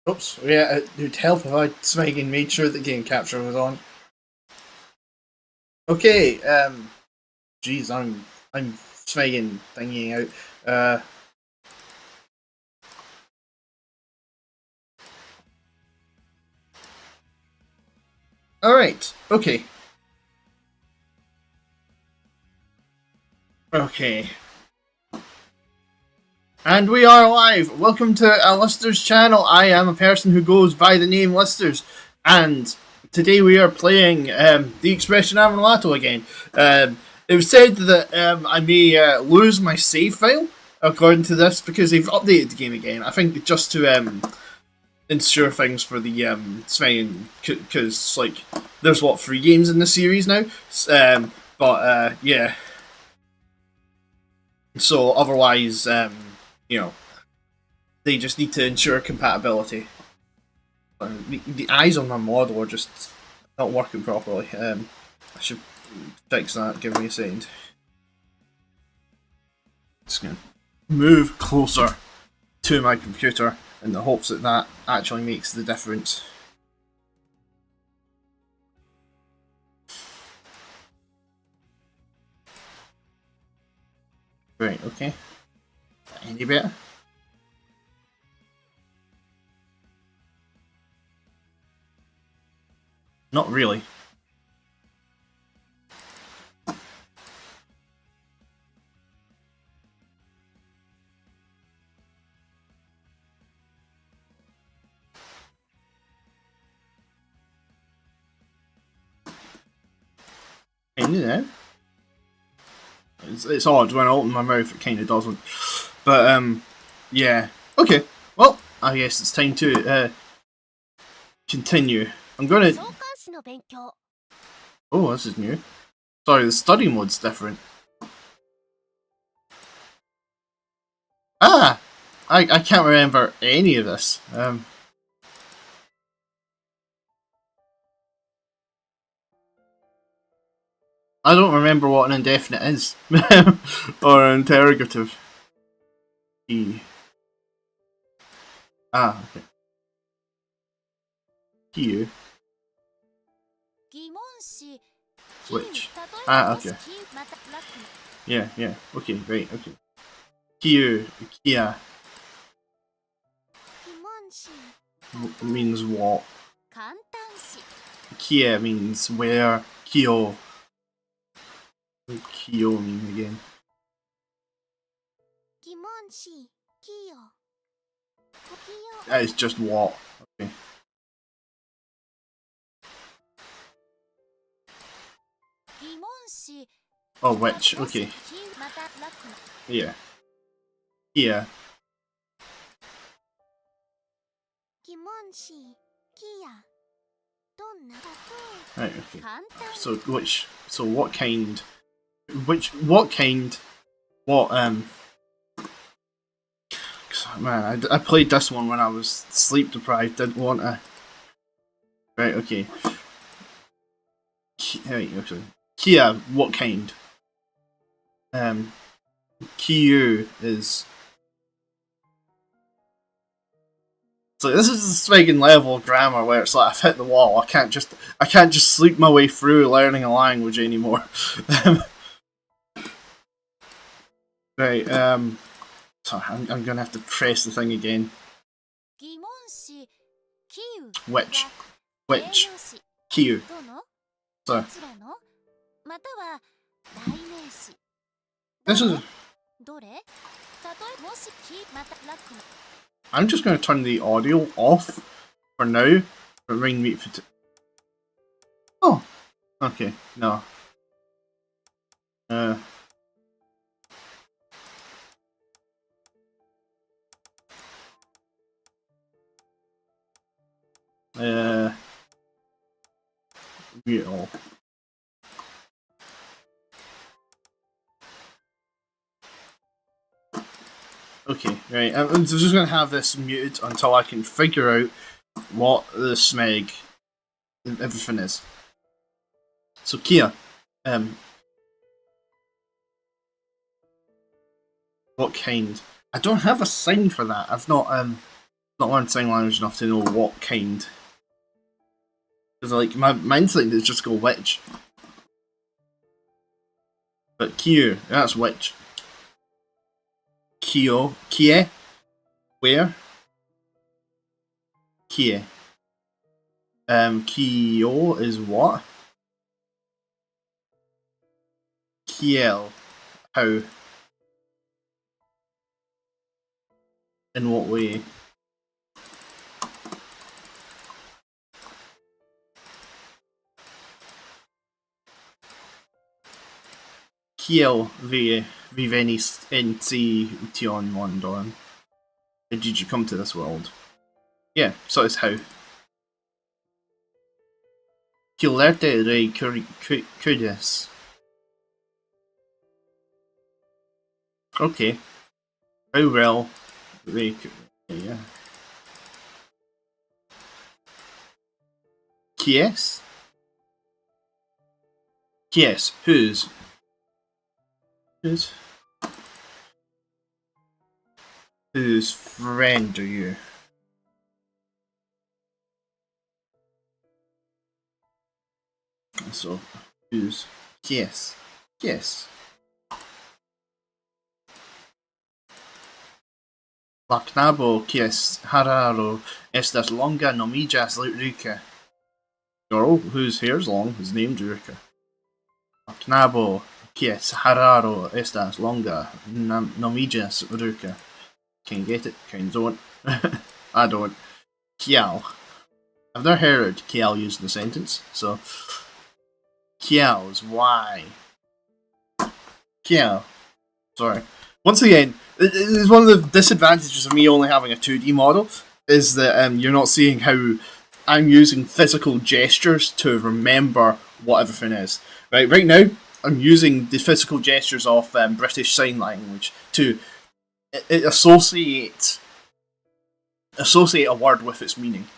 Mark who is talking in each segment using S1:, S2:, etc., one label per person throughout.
S1: Oops, yeah, it would help if I Smeg made sure that game capture was on. Okay, jeez, I'm Smeg thingying out. Alright, okay. Okay. And we are live! Welcome to Lister's channel. I am a person who goes by the name Listers, and today we are playing the expression Amrilato again. It was said that I may lose my save file, according to this, because they've updated the game again. I think just to ensure things for the Sven, because like there's 3 games in the series now, but yeah. So otherwise, you know, they just need to ensure compatibility. The eyes on my model are just not working properly. I should fix that. Give me a second. Just gonna move closer to my computer in the hopes that that actually makes the difference. Right, okay. Any better? Not really. Kinda now. It's odd when I open my mouth, it kind of doesn't. But yeah. Okay. Well, I guess it's time to continue. I'm gonna. Oh, this is new. Sorry, the study mode's different. Ah, I can't remember any of this. I don't remember what an indefinite is or an interrogative. E. Ah, okay. Q. Which? Ah, okay. Yeah, yeah. Okay, right, okay. Q. Kia. Means what? Kia means where. Kyo. What does Kyo mean again? That is just what. Okay. Oh, which? Okay. Yeah. Yeah. Right, okay. So which? So what kind? What kind? What Man, I played this one when I was sleep deprived. Didn't want to. Right, okay. Right, okay. Kia, what kind? Kyu is. So this is the Swiggin level of grammar where it's like I've hit the wall. I can't just sleep my way through learning a language anymore. Right, sorry, I'm gonna have to press the thing again. Which? Kyu. So this is. I'm just going to turn the audio off for now. But ring me for. Oh, okay. No. Mute all. Okay, right. I'm just going to have this muted until I can figure out what the Smeg everything is. So Kia, what kind? I don't have a sign for that. I've not Not learned sign language enough to know what kind. Because like my instinct is just go which. But Q, that's which. Kyo, Kie, where? Kie. Kyo is what? Kiel, how? In what way? Kiel vi venis en tion mondon. How did you come to this world? Yeah, so it's how. Kiel lerte re curious. Okay. How well re yeah. Kies? Kies, whose? Whose friend are you? So, whose? Yes. Yes. La knabo kies hararo estas longa nomiĝas Ruka. Girl whose hair's long is named Ruka. La knabo kies hararo estas longa nomiĝas Ruka. Can you get it? Can you don't? I don't. Kiao. I've never heard Kiao used in a sentence, so Kiao's why. Kiao. Sorry. Once again, it's one of the disadvantages of me only having a 2D model is that you're not seeing how I'm using physical gestures to remember what everything is. Right now, I'm using the physical gestures of British Sign Language to associate a word with its meaning,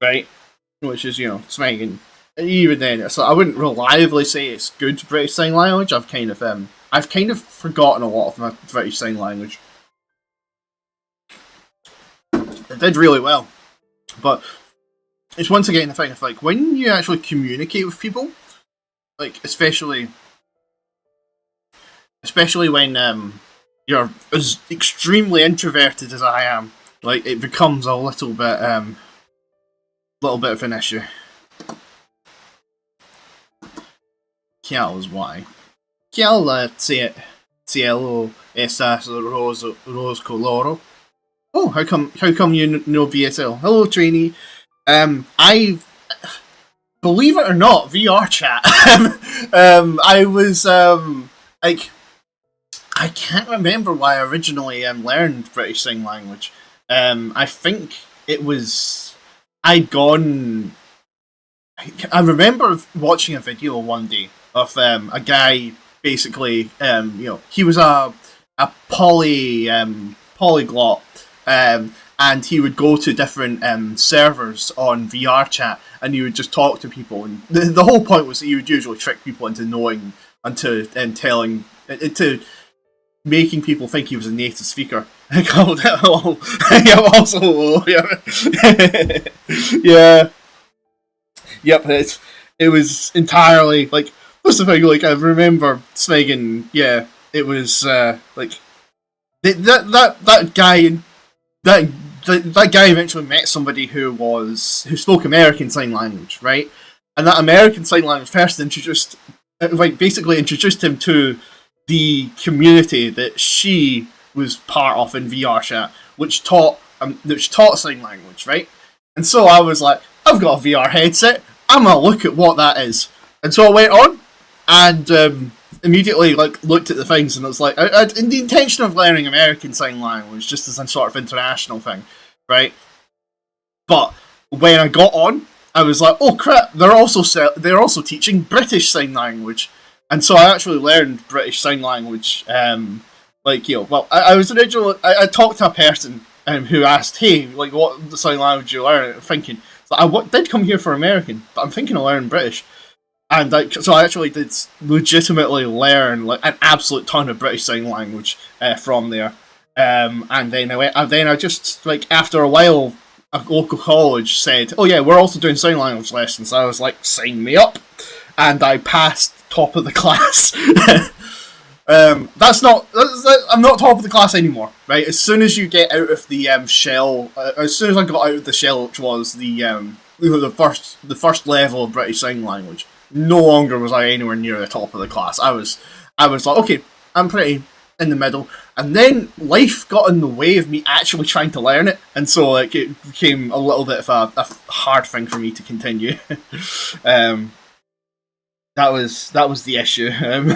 S1: right? Which is, swinging. Even then, so I wouldn't reliably say it's good British Sign Language. I've kind of forgotten a lot of my British Sign Language. It did really well, but it's once again the thing of like when you actually communicate with people, like especially when you're as extremely introverted as I am, like it becomes a little bit of an issue. Kiel is why. Kiel cielo estas rose coloro. Oh, how come you know VSL? Hello, trainee. I believe it or not, VR chat. I was like, I can't remember why I originally learned British Sign Language. I think it was I'd gone. I remember watching a video one day of a guy basically, he was a polyglot, and he would go to different servers on VR chat, and he would just talk to people, and the whole point was that he would usually trick people into knowing, into making people think he was a native speaker. I called it hello. Yeah, also hello. Yeah. Yeah. Yep, it was entirely like what's the thing? Like I remember Smeggin. Yeah, it was like that guy eventually met somebody who spoke American Sign Language, right? And that American Sign Language person basically introduced him to the community that she was part of in VR chat, which taught sign language, right? And so I was like, I've got a VR headset. I'm gonna look at what that is. And so I went on and immediately looked at the things, and it was like, in the intention of learning American Sign Language, just as a sort of international thing, right? But when I got on, I was like, oh crap! They're also teaching British Sign Language, and so I actually learned British Sign Language. I was originally I talked to a person who asked, hey, like what sign language you learn? I'm thinking, I did come here for American, but I'm thinking of learning British. And so I actually did legitimately learn like an absolute ton of British Sign Language from there. And then I just like after a while a local college said, "Oh yeah, we're also doing sign language lessons." I was like, "Sign me up," and I passed top of the class. That's not. I'm not top of the class anymore, right? As soon as you get out of the shell, as soon as I got out of the shell, which was the first level of British Sign Language, no longer was I anywhere near the top of the class. I was like, okay, I'm pretty in the middle, and then life got in the way of me actually trying to learn it, and so like it became a little bit of a hard thing for me to continue. That was the issue.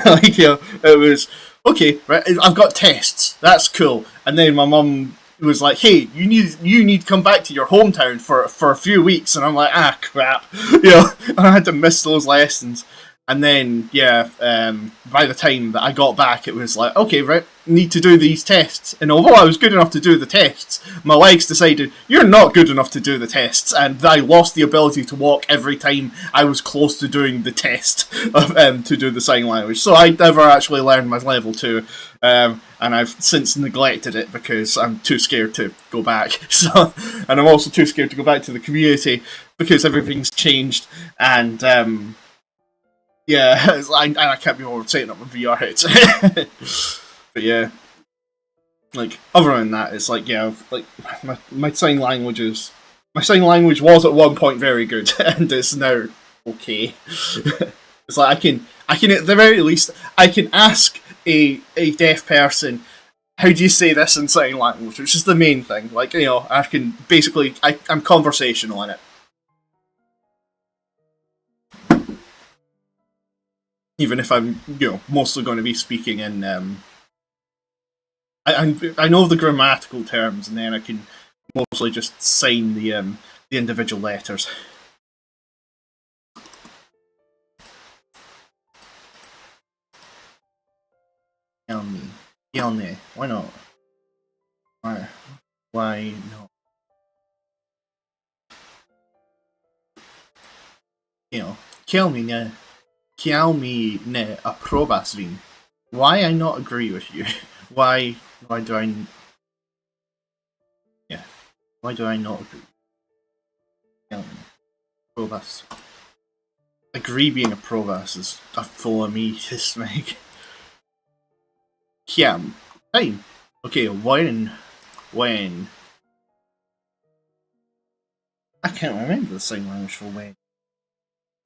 S1: Like, you know, it was okay. Right, I've got tests. That's cool. And then my mum was like, "Hey, you need to come back to your hometown for a few weeks." And I'm like, "Ah, crap," you know. And I had to miss those lessons. And then, yeah, by the time that I got back, it was like, okay, right, need to do these tests. And although I was good enough to do the tests, my legs decided, you're not good enough to do the tests. And I lost the ability to walk every time I was close to doing the test to do the sign language. So I never actually learned my level 2. And I've since neglected it because I'm too scared to go back. So, and I'm also too scared to go back to the community because everything's changed. And, yeah, I can't be bothered setting up a VR headset. But yeah, like other than that, it's like, yeah, like my sign language was at one point very good, and it's now okay. It's like I can at the very least I can ask a deaf person, how do you say this in sign language, which is the main thing. Like, you know, I can basically I'm conversational in it. Even if I'm, you know, mostly going to be speaking in, I know the grammatical terms, and then I can mostly just sign the individual letters. Tell me, why not? Why not? You know, tell me now. Tell me ne aprobas vin. Why I not agree with you? Why do I? Yeah. Why do I not agree? Tell me. Aprobas. Agree being a probas is a full of me. Just like. Kiam. Hey. Okay. When? I can't remember the sign language for when.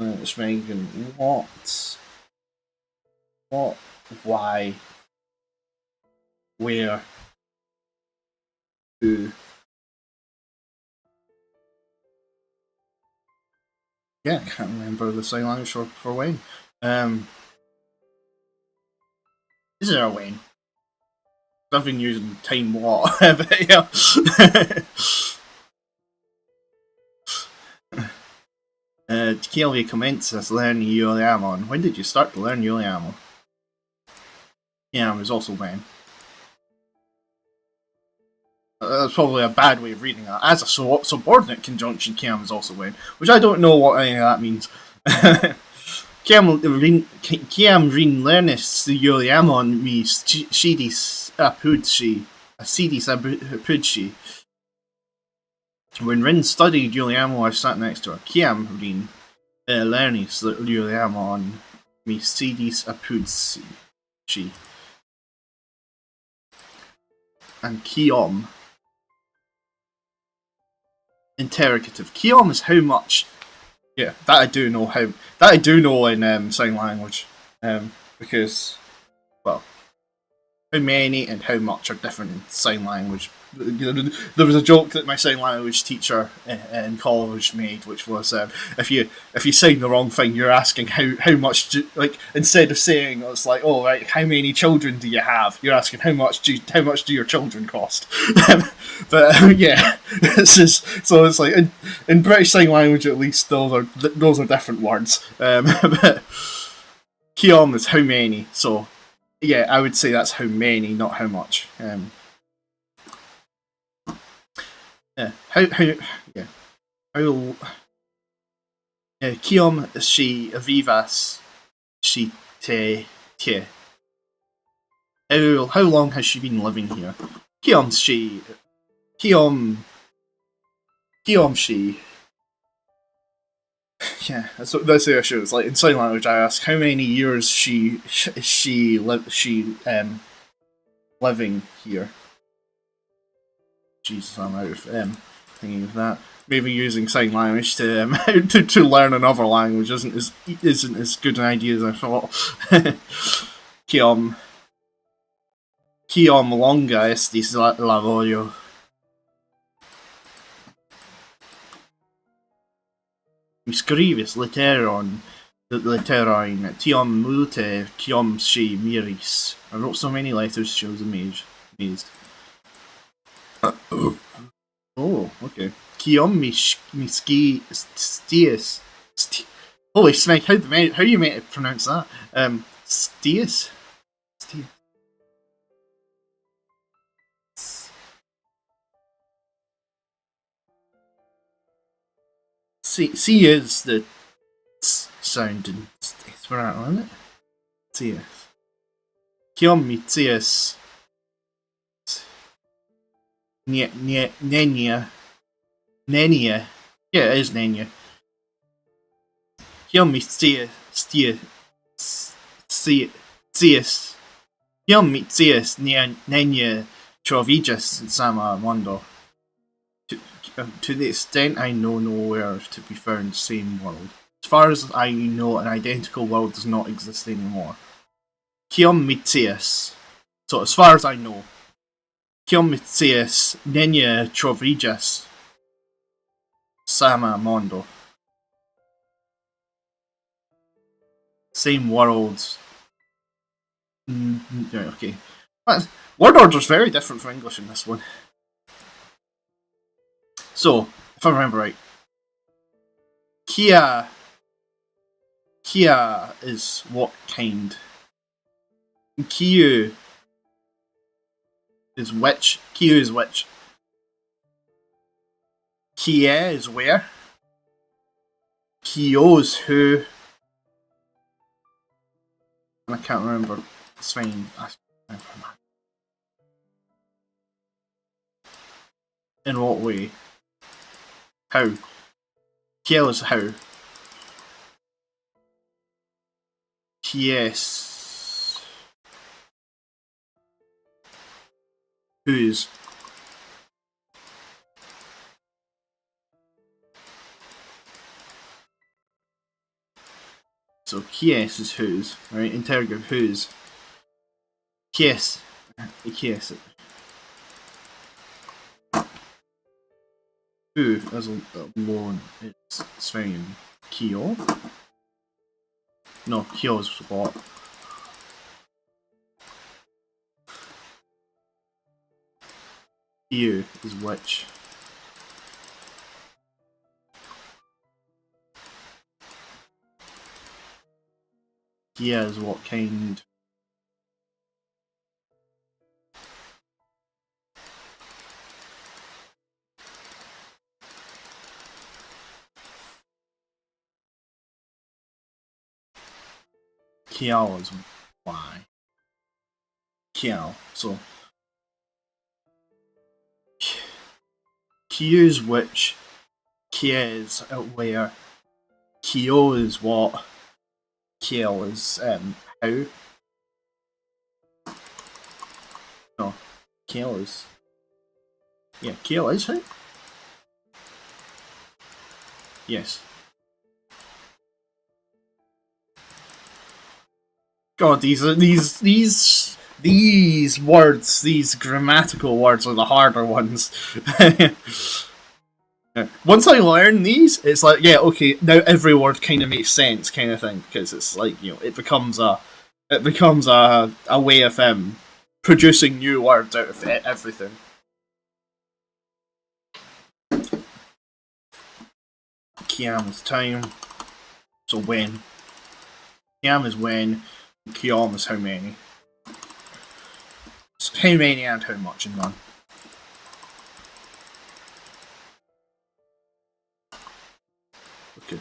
S1: It's making what? Why? Where? Who? Yeah, I can't remember the sign language for when. Is there a when? I've been using time what, but yeah. Kelly commences learning Yuliamon. When did you start to learn Yuliamon? Yeah, it was also when. That's probably a bad way of reading that. As a subordinate conjunction, Kiam is also when, which I don't know what any of that means. Kiam rin lernis Yuliamon mi sidis apudshi. When Rin studied Yuliamon, I sat next to her. Kiam rin lernis Yuliamon mi sidis apudshi. And Kiom. Interrogative. Kiom is how much. Yeah, that I do know how. That I do know in sign language, because, well, how many and how much are different in sign language. There was a joke that my sign language teacher in college made, which was if you say the wrong thing, you're asking how much like, instead of saying it's like, oh right, how many children do you have? You're asking how much do your children cost? But yeah, it's just, so it's like in British Sign Language at least those are different words. But Kiom is how many, so yeah, I would say that's how many, not how much. Yeah, how Kiom she vivas she te. How long has she been living here? Kiom Kiomshi. Yeah, that's the issue. It's like in sign language, I ask how many years is she living here. Jesus, I'm out of thinking of that. Maybe using sign language to to learn another language isn't as good an idea as I thought. Kiom longa estis laborio. Mi skribis leteron tiom multe kiom she miris. I wrote so many letters, she was amazed. Oh, okay. Kiom mi stias. Holy smeg, how you meant to pronounce that? Stias? Stias. C is the sound in Esperanto, isn't it? Tias. Kiom mi tias. Nenia. Yeah, it is Nenia. Kiom mi tias. Kiom mi tias Nenia troviĝas in sama mondo. To the extent I know nowhere to be found, same world. As far as I know, an identical world does not exist anymore. Kiom mi scias. So, as far as I know, kiom mi scias nenia troviĝas sama mondo. Same world. Okay. Word order's very different from English in this one. So, if I remember right, Kia is what kind? Kiyu is which? Kiyu is which? Kie is where? Kyo is who? I can't remember. It's fine. In what way? How? Kiel is how? Yes. Whose? So kies is whose, right? Interrogative whose. Kies. Kies. Who as alone it's Sven Kyo. No, Kyo is what? Kyo is which? Kia is what kind? Kiao is why. Kiao. So Kyo is which, Kia is where, Kyo is what, Kiel is how. No, Kiel is. Yeah, Kiel is how? Yes. God, these words, these grammatical words are the harder ones. Once I learn these, it's like, yeah, okay, now every word kind of makes sense, kind of thing, because it's like, you know, it becomes a way of producing new words out of everything. Kiam is time, so when. Kiam is when, Kiam is how many. So how many and how much in one. Okay.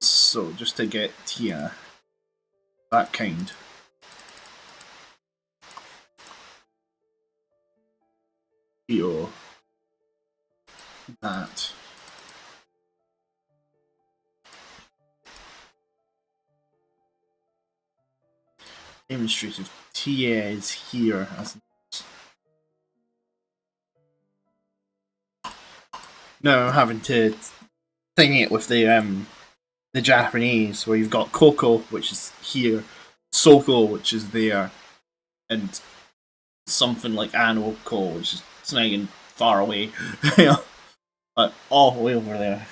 S1: So just to get Tia, that kind. Yo. that. Demonstrative TA is here as no, I'm having to thing it with the Japanese where you've got Koko, which is here, Soko, which is there, and something like Anoko, which is snagging far away, you know, but all the way over there.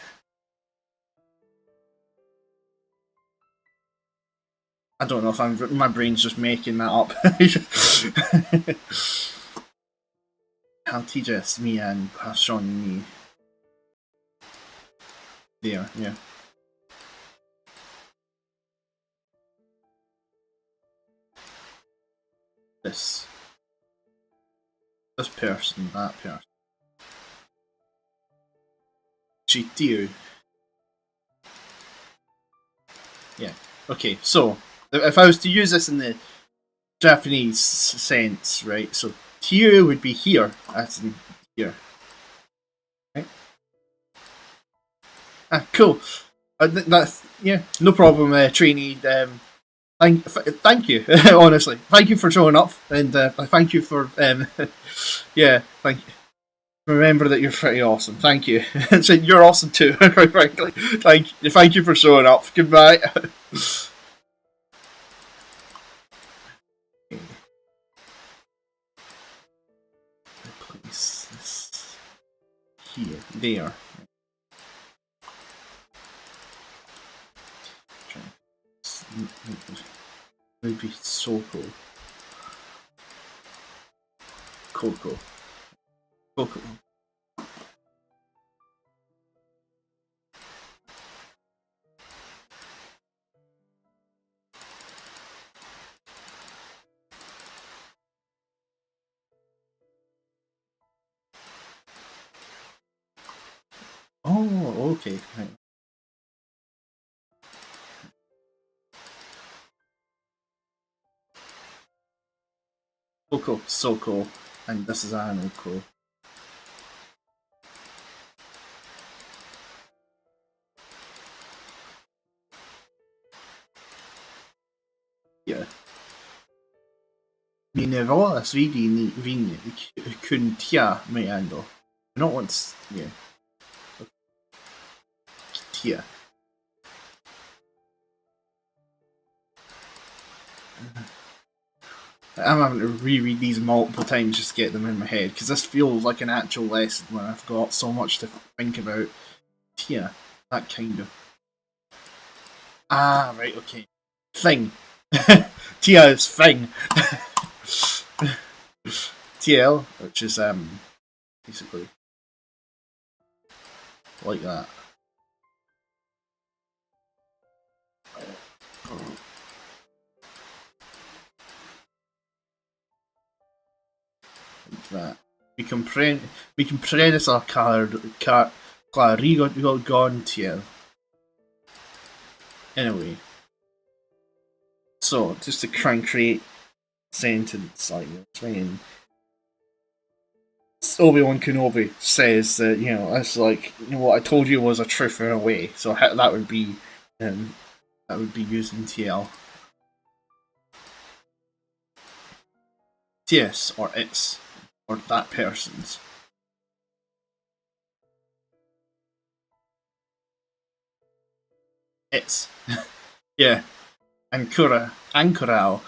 S1: I don't know if my brain's just making that up. Haltijas me and Passion me. There, yeah. This person, that person. Chitiu. Yeah. Okay, so if I was to use this in the Japanese sense, right? So Tiu would be here, as in here. Right? Ah, cool. That's yeah, no problem, trainee. Thank you, honestly. Thank you for showing up, and thank you for yeah, thank you. Remember that you're pretty awesome. Thank you. So you're awesome too, quite frankly. Thank you for showing up. Goodbye. Place this here, there. Maybe Soko. Coco. Coco. Oh, okay. Right. Coco, Soko, and this is Anoko. Yeah. Mina var svidi vinner kuntia med ändå. Not once, yeah. Tia. I'm having to reread these multiple times just to get them in my head, because this feels like an actual lesson where I've got so much to think about. Tia. That kind of. Ah, right, okay. Thing. Tia is thing. TL, which is basically like that. Like that. We can press our clarigo gone TL. Anyway. So, just to try and create sentence like this, Obi-Wan Kenobi says that, you know, it's like, you know, what I told you was a truth in a way. So that would be using TL. TS or it's or that person's. It's yeah. Ancorao.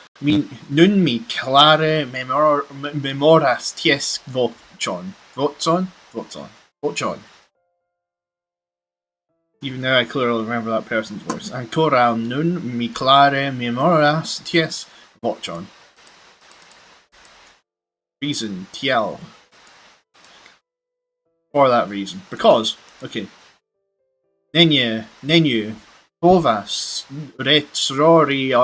S1: Nun mi clare memoras ties vochon. Even though I clearly remember that person's voice. Ancorao nun mi clare memoras ties vochon. Reason, TL. For that reason. Because, okay. Nenu povas retrori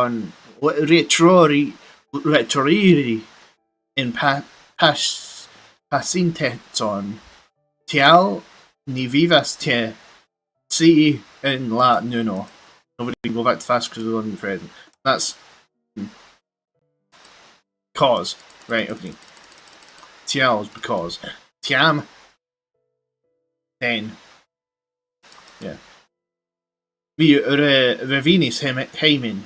S1: in pacinteton. Tial ni vivas te si in la nuno. Nobody can go back to fast because we're on the present. That's cause. Right, okay. Tial is because. Tiam 10. Yeah. Vi revenis heimen.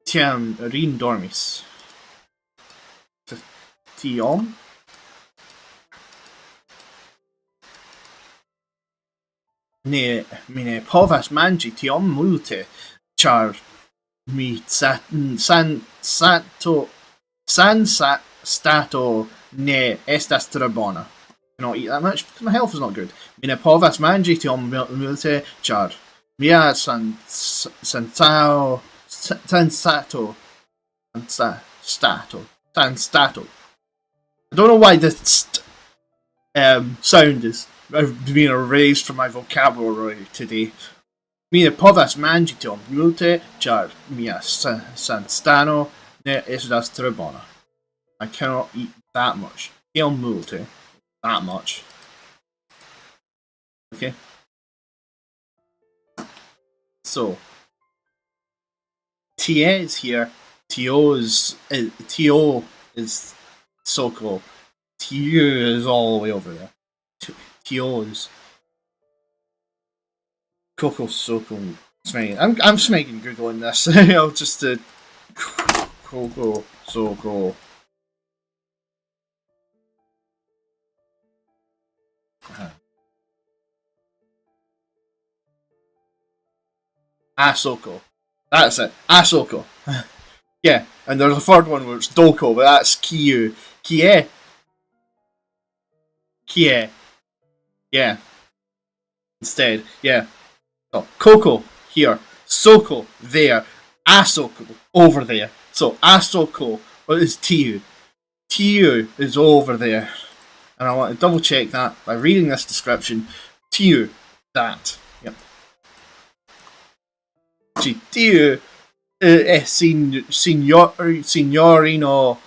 S1: Tiam dormis. Tiom? Ne, mi ne povas mangi tiom multe, char mi stato ne estas tre bona. I cannot eat that much because my health is not good. Mi ne povas mangi tiom multe, char mia stato. I don't know why the sound is being erased from my vocabulary today. Mi ne povas mangi tiom multe, char mia sanstano ne estas tre bona. I cannot eat that much. Tiom multe. That much. Okay. So, tie is here. Tio is Soko. Tio is all the way over there. Tio is Coco Soko. I'm making Googling this. I'll just Coco Soko. Asoko. That's it. Asoko. Yeah, and there's a third one where it's Doko, but that's Kyu. Kie. Yeah. Instead, yeah. So, Coco here. Soko there. Asoko over there. So, Asoko is Tiu. Tiu is over there. And I want to double check that by reading this description. Tiu, that. Yep. Tiu signorino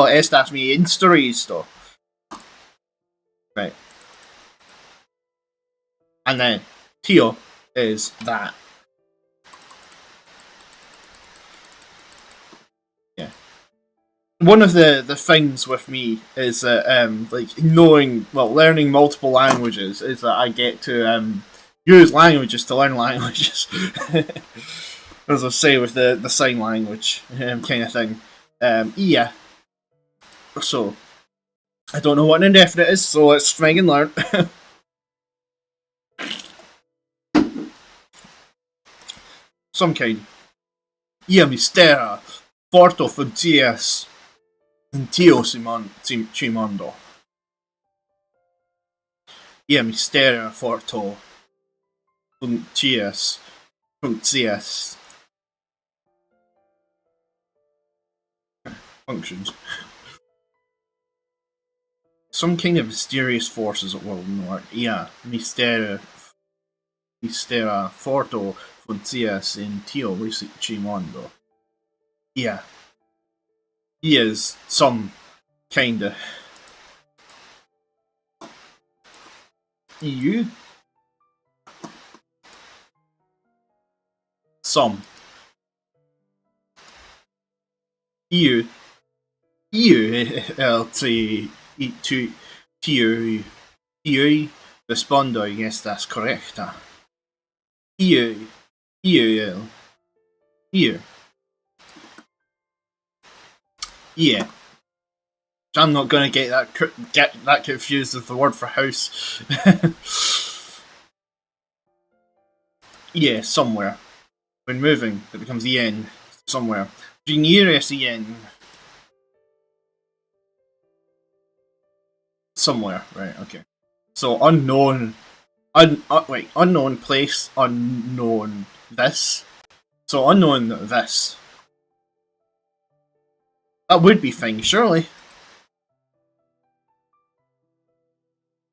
S1: estas mi instruisto. Right. And then Tio is that. Yeah. One of the things with me is that like learning multiple languages is that I get to use languages to learn languages. As I say with the sign language kind of thing. Yeah. So I don't know what an indefinite is, so let's try and learn. Some kind. Ia mistera forto funcias in tio cimondo. Ia mistera forto funcias. Functions. Some kind of mysterious forces at work. Ia mistera forto funcias in tio cimondo. Yeah. He is some kinda. EU? Some. EU. Tio rispondo, yes, that's correct. EU. Yeah. I'm not gonna get that confused with the word for house. Yeah, somewhere. When moving, it becomes en. Somewhere. Nearest en. Somewhere, right, okay. So unknown unknown place, unknown this. So unknown this. That would be fine, surely.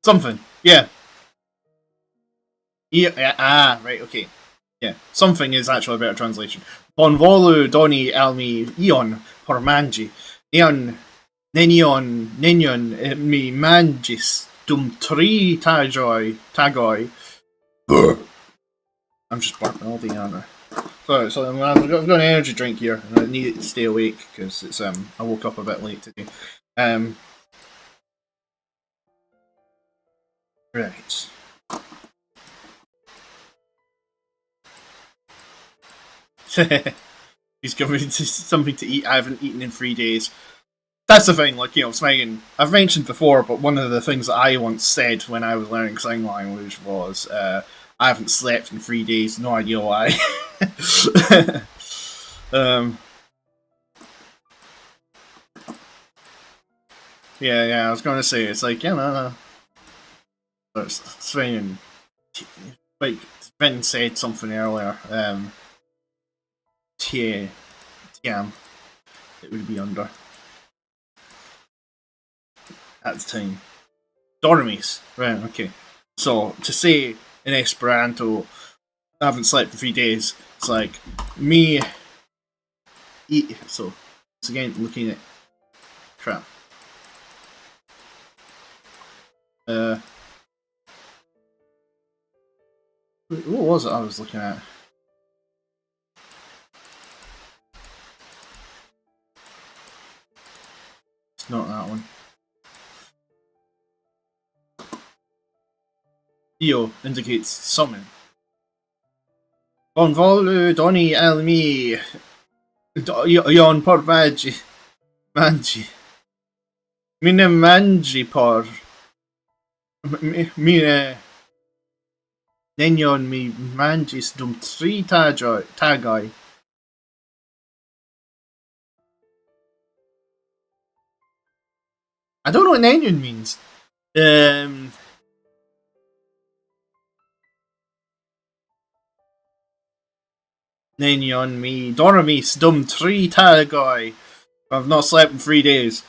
S1: Something, yeah. Yeah, right, okay. Yeah, something is actually a better translation. Bonvolu doni almi ion por mangi. Nenion mi mangis dum 3 tagoi. I'm just burping all day, aren't I? So I've got an energy drink here, and I need it to stay awake because it's I woke up a bit late today. Right. He's giving me something to eat I haven't eaten in 3 days. That's the thing, like, you know, Smeagol, I've mentioned before, but one of the things that I once said when I was learning sign language was, I haven't slept in 3 days, no idea why. Yeah, I was going to say, it's like, yeah, no. It's Sven, like, Sven said something earlier, Tiam, it would be under at the time. Dormis, right, okay. So, to say in Esperanto, I haven't slept for 3 days, it's like, me eat, so, it's again looking at, crap. What was it I was looking at? It's not that one. Io indicates summon. Bon volu doni al mi ion por mangi. Mine mangi por mine nenion mi mangis dum 3 tagoi. I don't know what nenion means. Nenion mi dormis dum 3 tagoi. I've not slept in 3 days.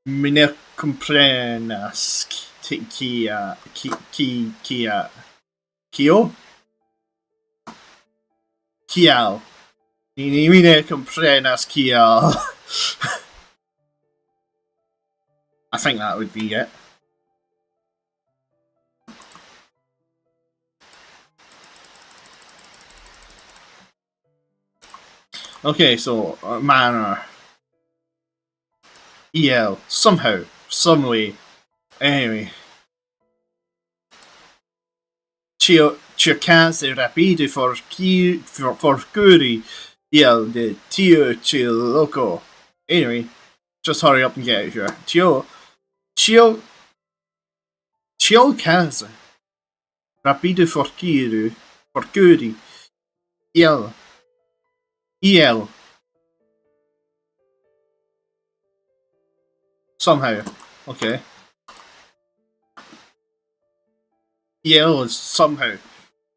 S1: Mine comprenas kia Kyo? Kial. Mine comprenas kial. I think that would be it. Okay, so manner. EL. Somehow. Some way. Anyway. Cercase rapide forcuri EL de tio loco. Anyway. Just hurry up and get out here. Chio casa. Rapide forcuri. EL. Somehow. Okay. EL is somehow,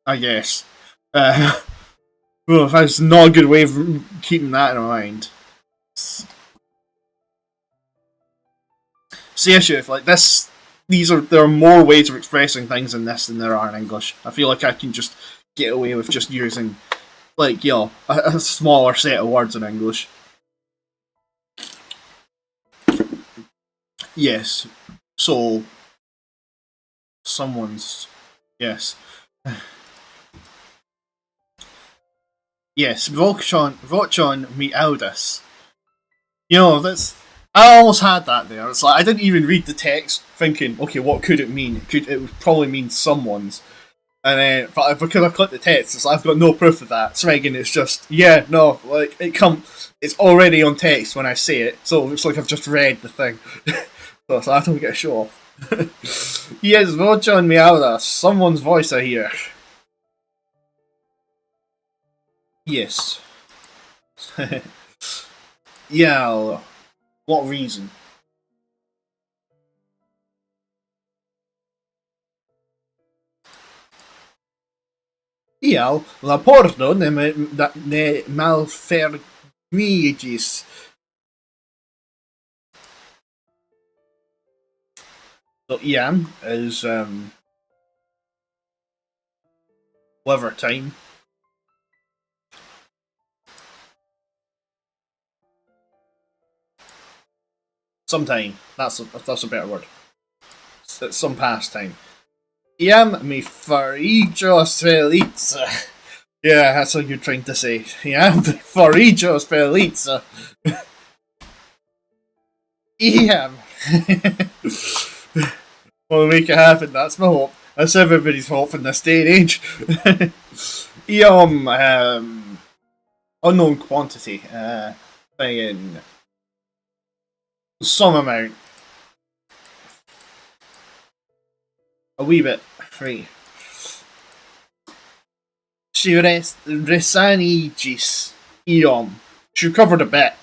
S1: I guess. Well, that's not a good way of keeping that in mind. See, issue if like this, there are more ways of expressing things in this than there are in English. I feel like I can just get away with just using, like, you know, a smaller set of words in English. Yes. So, someone's. Yes. Yes, Vochon mi audis. You know, that's. I almost had that there. It's like I didn't even read the text, thinking, okay, what could it mean? It would probably mean someone's. And then, but because I clicked the text, it's like I've got no proof of that. So again, it's just no, like it's already on text when I say it, so it looks like I've just read the thing. So I don't get a show off. Yes, Vochon mi audis. Someone's voice I hear. Yes. Yeah. What reason? Ial, la pordo ne malfermigis. So iam is liver time. Sometime. That's a better word. It's some past time. Iam mi farigos felice. Yeah, that's what you're trying to say. Iam mi farigos felice. Iam. We'll make it happen, that's my hope. That's everybody's fault in this day and age. Unknown quantity. Saying some amount. A wee bit. Free. She resanigis iom. She recovered a bit.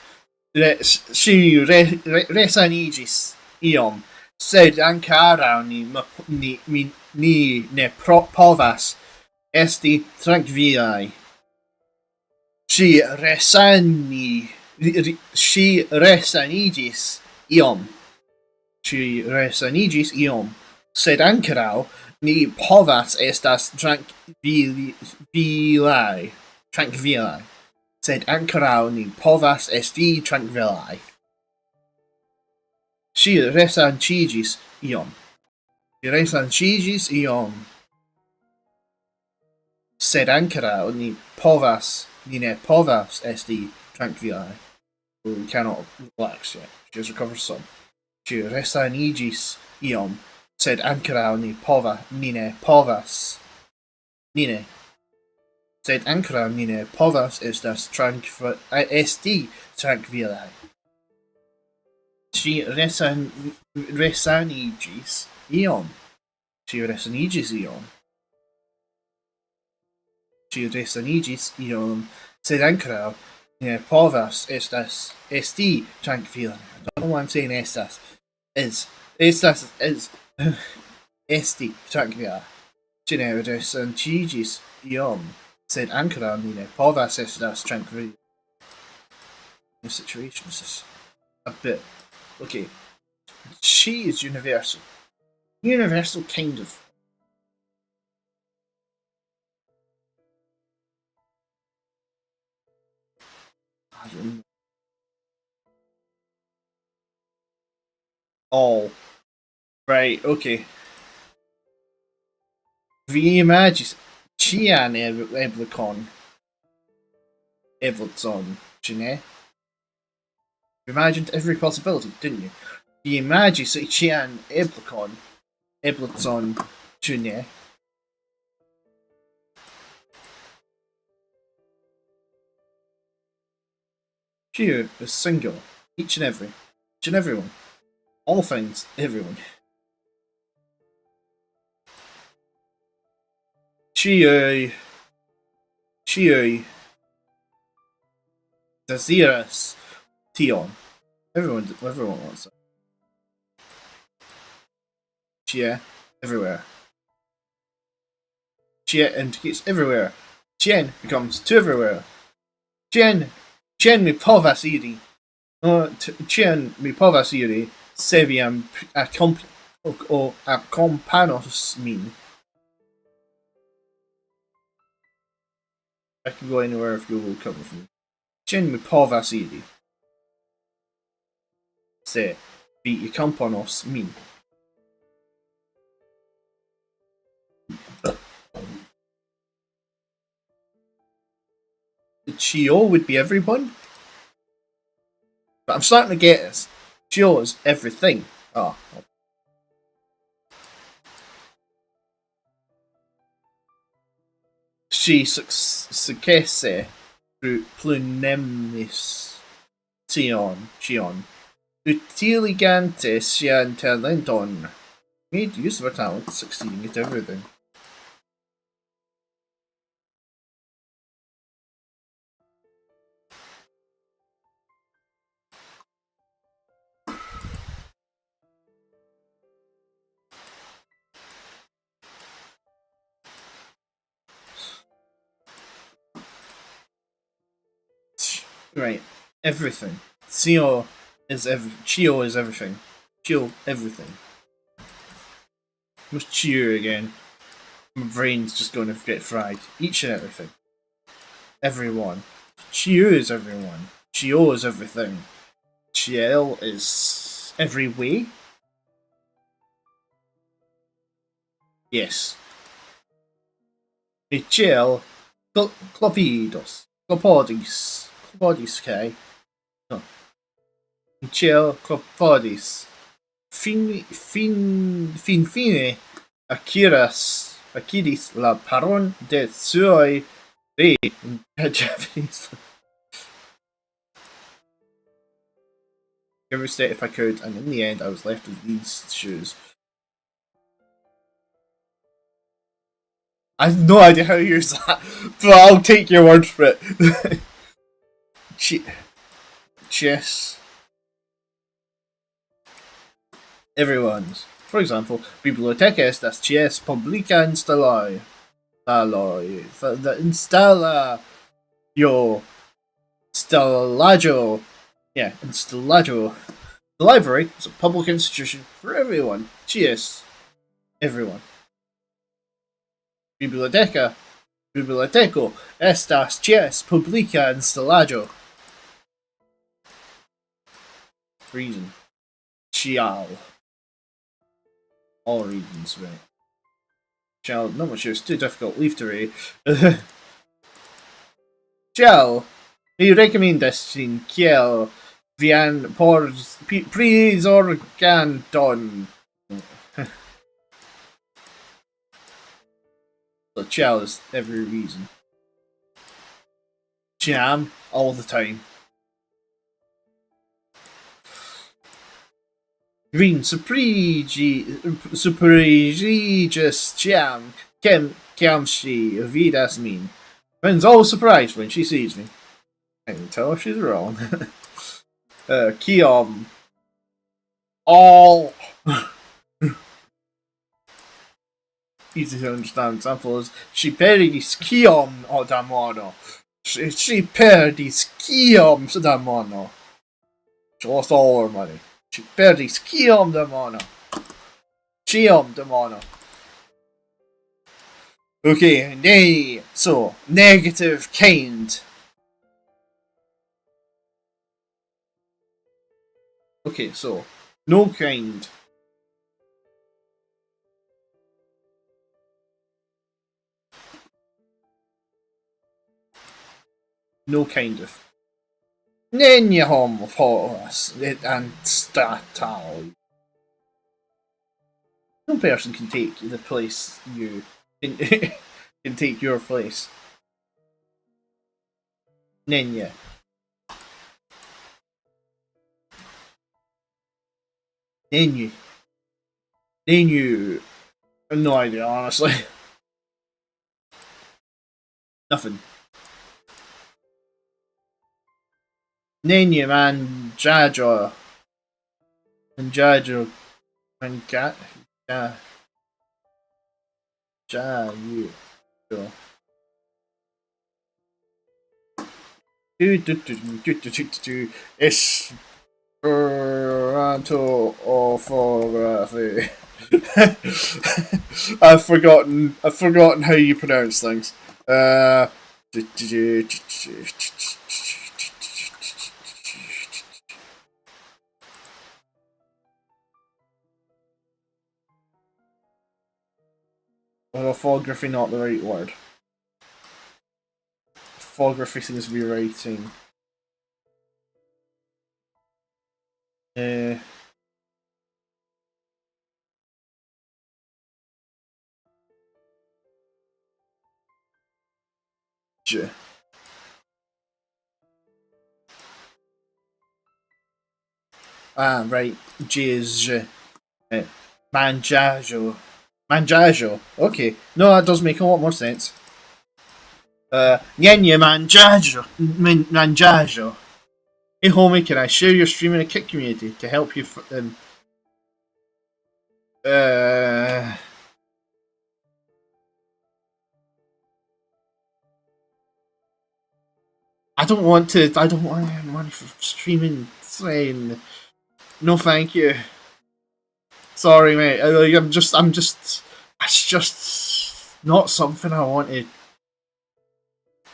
S1: She resanigis iom. Sed ankarau ni ne povas esti trankvilaj. She resanigis iom. She resanigis iom. Sed ankarau ni povas estas trankvilaj. Sed ankarau ni povas esti trankvilaj. She resanigis iom. She resanigis iom. Sed ankarau ni ne povas esti trankvilaj. We cannot relax yet. She has recovered some. She resanigis iom. Sed ankarau ni ne povas. Sed ankarau ni ne povas esti trankvilaj. She resanigis iom. She resanigis iom. She resanigis iom. Sed ankarau ne povas esti trankvilaj. I don't know why I'm saying estas. Estas is esti trankvilaj. She ne resanigis iom. Sed ankarau ni ne povas estas trankvilaj. The situation is just a bit. Okay. She is universal. Universal, kind of. I don't know. All. Right, okay. Vi imagis cian eblicon. Evolutson, cine? You imagined every possibility, didn't you? Vi imagis cian evolutson, cine? Q is singular. Each and everyone. All things, everyone. Chioi Desiras Tion. Everyone wants that. Chia everywhere. Chia indicates everywhere. Chien becomes to everywhere. Chien mi povas iri. Chien mi povas iri. Se vi accompanos min. I can go anywhere if you will come with me. Chien mi povas iri. Se vi accompanos min. Chio would be everyone. But I'm starting to get this. Chio is everything. Oh. She successe plunemis Chion. Utiligante sian talenton. Made use of her talent, succeeding at everything. Right, everything. Chio is everything. Chio, everything. What's Chio again? My brain's just going to get fried. Each and everything. Everyone. Chio is everyone. Chio is everything. Chiel is every way. Yes. Michel Clopidos. Clopodis, okay? No. Michel Clopodis. Fine Akiris la paron de suoi be in Japanese. Every state if I could, and in the end I was left with these shoes. I have no idea how to use that, but I'll take your word for it. Chess. Everyone's. For example, biblioteca estas chess publica instalajo. Instala yo instalajo. Yeah, instalajo. The library is a public institution for everyone. Chess. Everyone. Biblioteca. Biblioteco estas chess publica instalajo. Reason. Ciao. All reasons, right. Ciao, not much use, too difficult, leave to read. Ciao, mi recomiendas sin kiel vian por prizorganton. So ciao is every reason. Jam, all the time. Green superegis jam cam she vidas mean. Friends always surprised when she sees me. I can tell she's wrong. Kiom. All. Easy to understand examples. She perdis kiom o da mono. She perdis kiom da mono. She lost all her money. She perdis kiom da mono. Kiom da mono. Okay, nay. So, negative kind. Okay, so, no kind. No kind of. Nenya home of horse and statal. No person can take the place you can take your place. Nenya. Nenu. Nenu. No idea, honestly. Nothing. Nenya man Jajo. And Jajo. And Gat. Ja. Ja, you. Sure. Esperanto orthography. I've forgotten how you pronounce things. Orthography not the right word. Orthography seems to be writing. J. Ah, right. J is J. Manjajo. Manjajo. Okay. No, that does make a lot more sense. Nyenya Manjajo. Manjajo. Hey homie, can I share your stream in a Kik community to help you I don't want money for streaming. No thank you. Sorry mate, it's just not something I want to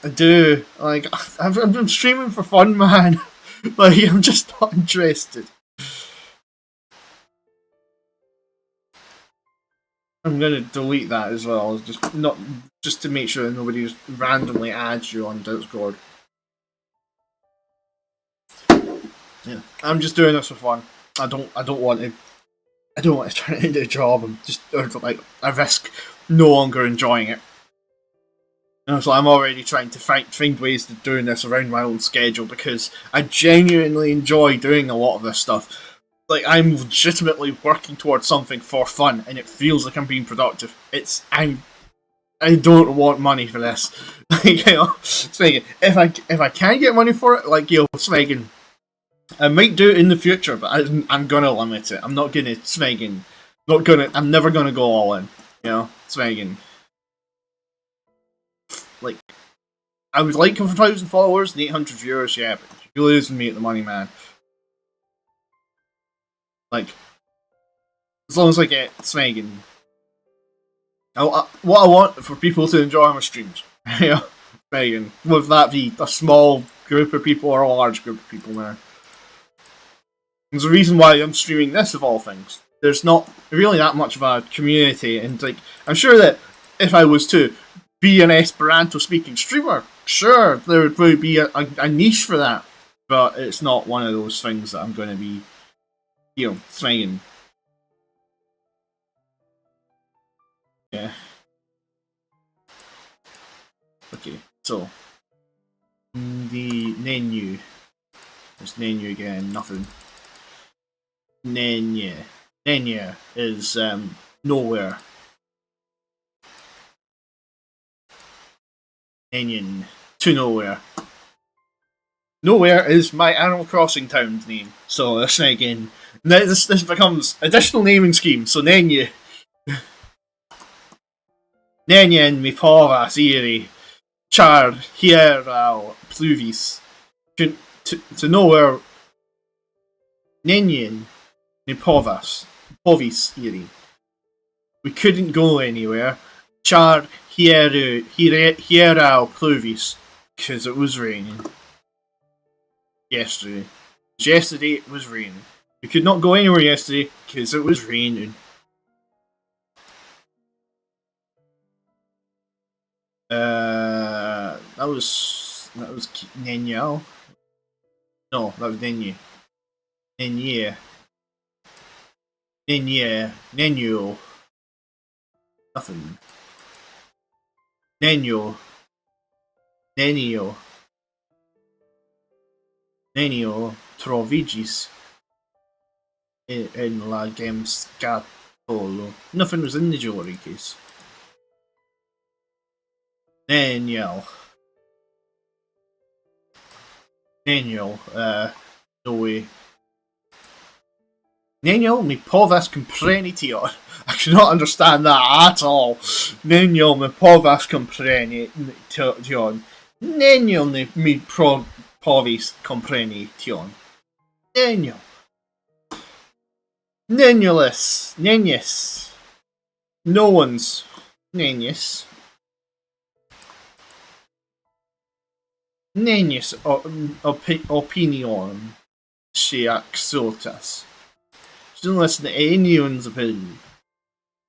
S1: do. Like, I'm streaming for fun, man. Like, I'm just not interested. I'm gonna delete that as well, just to make sure nobody just randomly adds you on Discord. Yeah, I'm just doing this for fun. I don't want to I don't want to turn it into a job. I'm just like I risk no longer enjoying it. So I'm already trying to find ways of doing this around my own schedule because I genuinely enjoy doing a lot of this stuff. Like I'm legitimately working towards something for fun, and it feels like I'm being productive. I don't want money for this. Like, Smegan, if I can get money for it, like Smegan, I might do it in the future, but I'm gonna limit it. I'm not gonna Smegan. I'm never gonna go all in. Smegan. Like, I would like him for 1,000 followers and 800 viewers, yeah, but you're losing me at the money, man. Like, as long as I get Smegan. What I want for people to enjoy my streams. Smegan. Whether that be a small group of people or a large group of people there. There's a reason why I'm streaming this, of all things. There's not really that much of a community, and like I'm sure that if I was to be an Esperanto speaking streamer, sure, there would probably be a niche for that, but it's not one of those things that I'm going to be, trying. Yeah. Okay, so the menu. There's menu again, nothing. Nenya. Nenya is nowhere. Nenyan. To nowhere. Nowhere is my Animal Crossing town's name. So again, this becomes additional naming scheme. So Nenya. Nenyan mi povas iri. Char hieraŭ pluvis. To nowhere. Nenyan mi povis iri. We couldn't go anywhere. Char hieraŭ pluvis. Because it was raining. Yesterday. Yesterday it was raining. We could not go anywhere yesterday because it was raining. That was Nenyao. No, that was Nenye. Nenye. Nenyo. Nothing. Nenyo. Nenio troviĝis in la gameskatolo. Nothing was in the jewelry case. Daniel, no way. Daniel, mi povas kompreni tion. I cannot understand that at all. Daniel, mi povas kompreni tion. Daniel, mi povis kompreni tion. Daniel. Nenulus. No one's Nenus. Nenus opinion. She acceptas. She doesn't listen to anyone's opinion.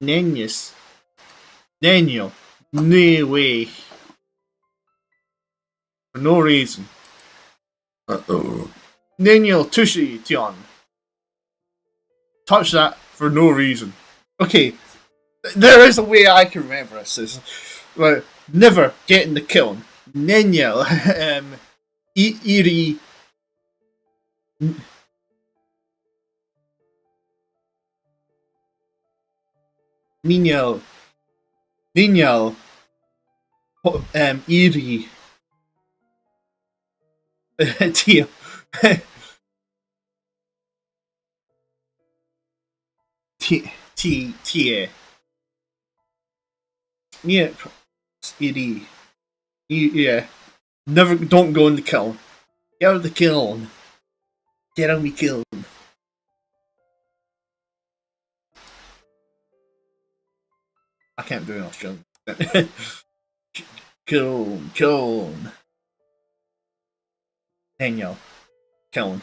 S1: Nenus. Daniel. No way. For no reason. Daniel Tushi Tion. Touch that for no reason. Okay, there is a way I can remember this. Like, never getting the kiln. Daniel. Iri. Nino. Iri. Tio. Tie. Yeah. Iri. Yeah. Never, don't go in the kiln. Get out of the kiln. Get out of the kiln. I can't do an Australian. Kiln. Daniel. Kiln.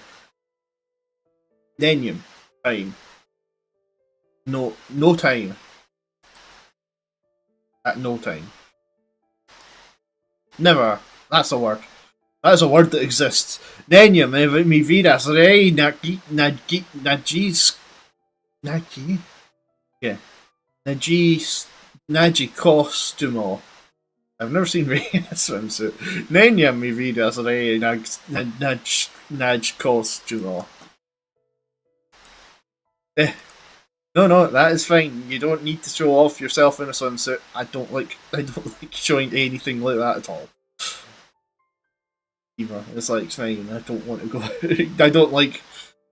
S1: Daniel. Time. No time. At no time. Never. That's a word. That's a word that exists. Daniel, mi vidas rei Nagi? Yeah. Nagi Costumo. I've never seen Ray in a swimsuit. Nenya mi vidas Ray Naj Costumo. No, that is fine. You don't need to show off yourself in a swimsuit. I don't like showing anything like that at all. Either. It's like fine. I don't want to go. I don't like.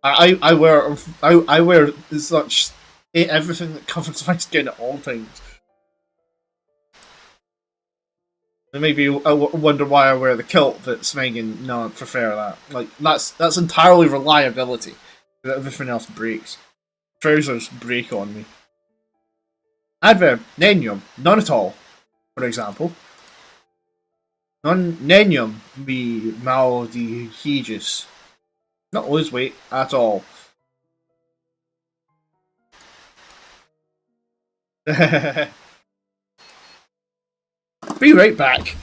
S1: I wear such everything that covers my skin at all times. And maybe I wonder why I wear the kilt, but Smeagol, no, I prefer that. Like that's entirely reliability. Everything else breaks. Trousers break on me. Adverb, nenium, none at all. For example, non nenium mi maldigis. Not lose weight at all. Be right back.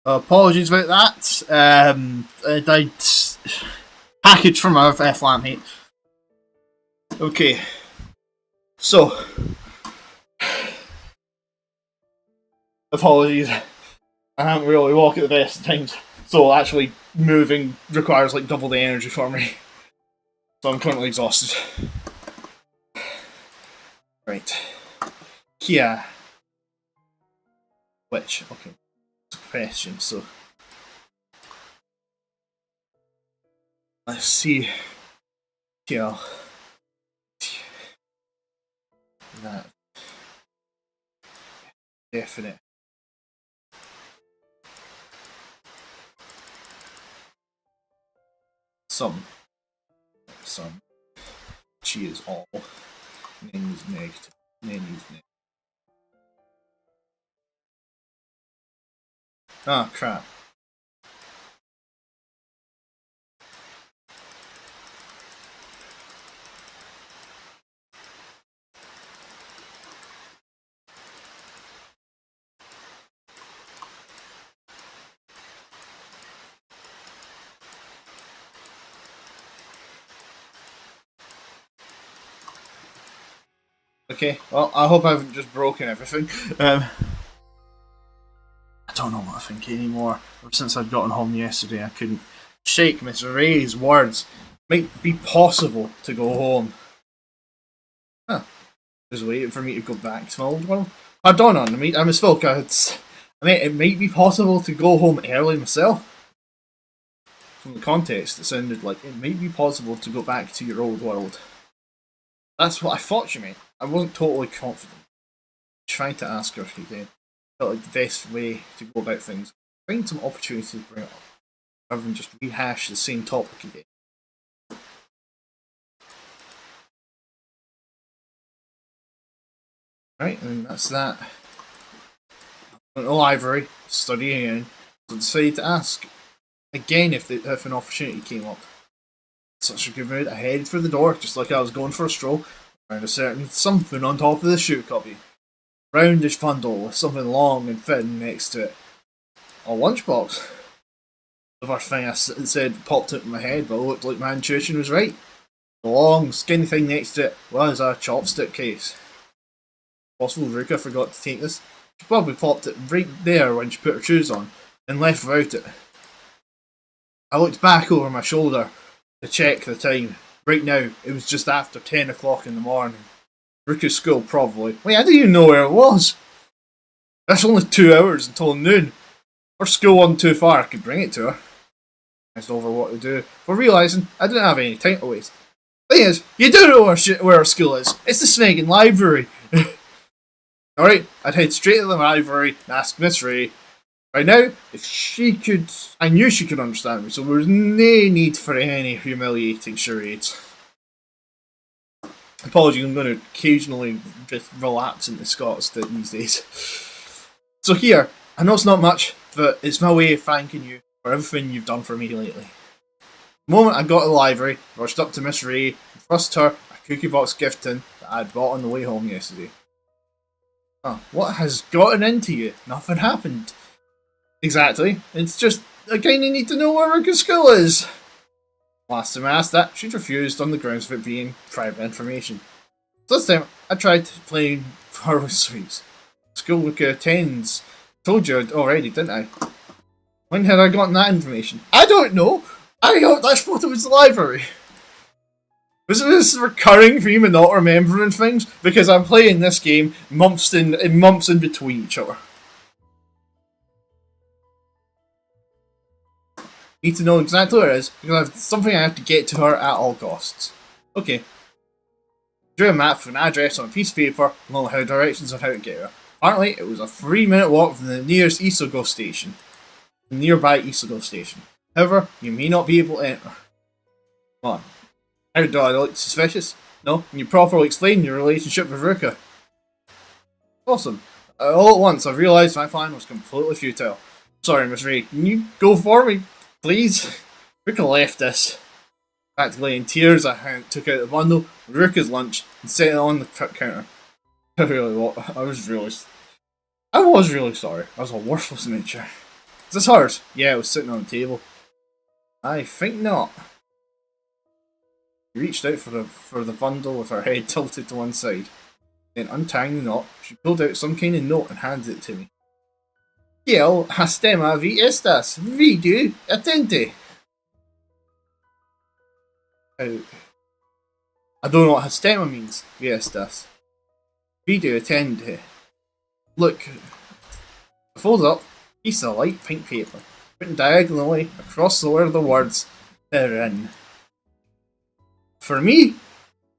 S1: Apologies about that. I package from our flatmate. Okay, so apologies. I haven't really walked at the best of times, so actually moving requires like double the energy for me. So I'm currently exhausted. Right. Kia. Which? Okay. It's a question, so. Let's see. Kia. That. Definite. Some. She is all. Name is negative. Name is negative. Ah, crap. Okay, well, I hope I haven't just broken everything. I don't know what I think anymore. Ever since I'd gotten home yesterday, I couldn't shake Miss Ray's words. Might be possible to go home. Huh. Just waiting for me to go back to my old world. I don't know, I misspoke. I mean, it might be possible to go home early myself. From the context, it sounded like it might be possible to go back to your old world. That's what I thought you meant. I wasn't totally confident. Trying to ask her again. Felt like the best way to go about things. Find some opportunity to bring it up, rather than just rehash the same topic again. Right, and that's that. Went to the library, studying again, so I decided to ask again if an opportunity came up. Such a good mood, I headed for the door, just like I was going for a stroll. Found a certain something on top of the shoe cubby. Roundish bundle with something long and thin next to it. A lunchbox. The first thing I said popped into my head, but it looked like my intuition was right. The long, skinny thing next to it was a chopstick case. Possible Ruka forgot to take this. She probably popped it right there when she put her shoes on, and left without it. I looked back over my shoulder to check the time. Right now, it was just after 10 o'clock in the morning. Ruka's school, probably. Wait, I didn't even know where it was. That's only 2 hours until noon. Her school wasn't too far, I could bring it to her. I was over what to do, but realising I didn't have any time to waste. Thing is, you do know where her school is. It's the Smeggin Library. Alright, I'd head straight to the library and ask Miss Ray. Right now, if she could... I knew she could understand me, so there was no need for any humiliating charades. Apologies, I'm going to occasionally just relapse into Scots these days. So here, I know it's not much, but it's my way of thanking you for everything you've done for me lately. The moment I got to the library, rushed up to Miss Ray and thrust her a cookie box gift tin that I had bought on the way home yesterday. Oh, what has gotten into you? Nothing happened. Exactly. It's just, I kinda need to know where Ruka's school is. Last time I asked that, she'd refused on the grounds of it being private information. So this time, I tried playing her with sweets. School Ruka attends. Told you already, didn't I? When had I gotten that information? I don't know! I thought it was the library! Was this a recurring theme of not remembering things? Because I'm playing this game months in between each other. Need to know exactly where it is, because I have something I have to get to her at all costs. Okay. Drew a map with an address on a piece of paper, along with directions on how to get her. Apparently, it was a 3-minute walk from the nearest Isogo station. The nearby Isogo station. However, you may not be able to enter. Come on. How do I look suspicious? No? Can you properly explain your relationship with Ruka? Awesome. All at once, I realised my plan was completely futile. Sorry, Miss Ray, can you go for me, please? Ruka left us. Practically in tears, I took out the bundle, Ruka's lunch, and set it on the counter. I was really sorry. I was a worthless nature. Is this hers? Yeah, it was sitting on the table. I think not. She reached out for the bundle with her head tilted to one side. Then untying the knot, she pulled out some kind of note and handed it to me. Kiel hastema vi estas, vidu atente. I don't know what hastema means, vi estas. Vidu attende. Look, I fold up a piece of light pink paper, written diagonally across the word of the words, therein. For me?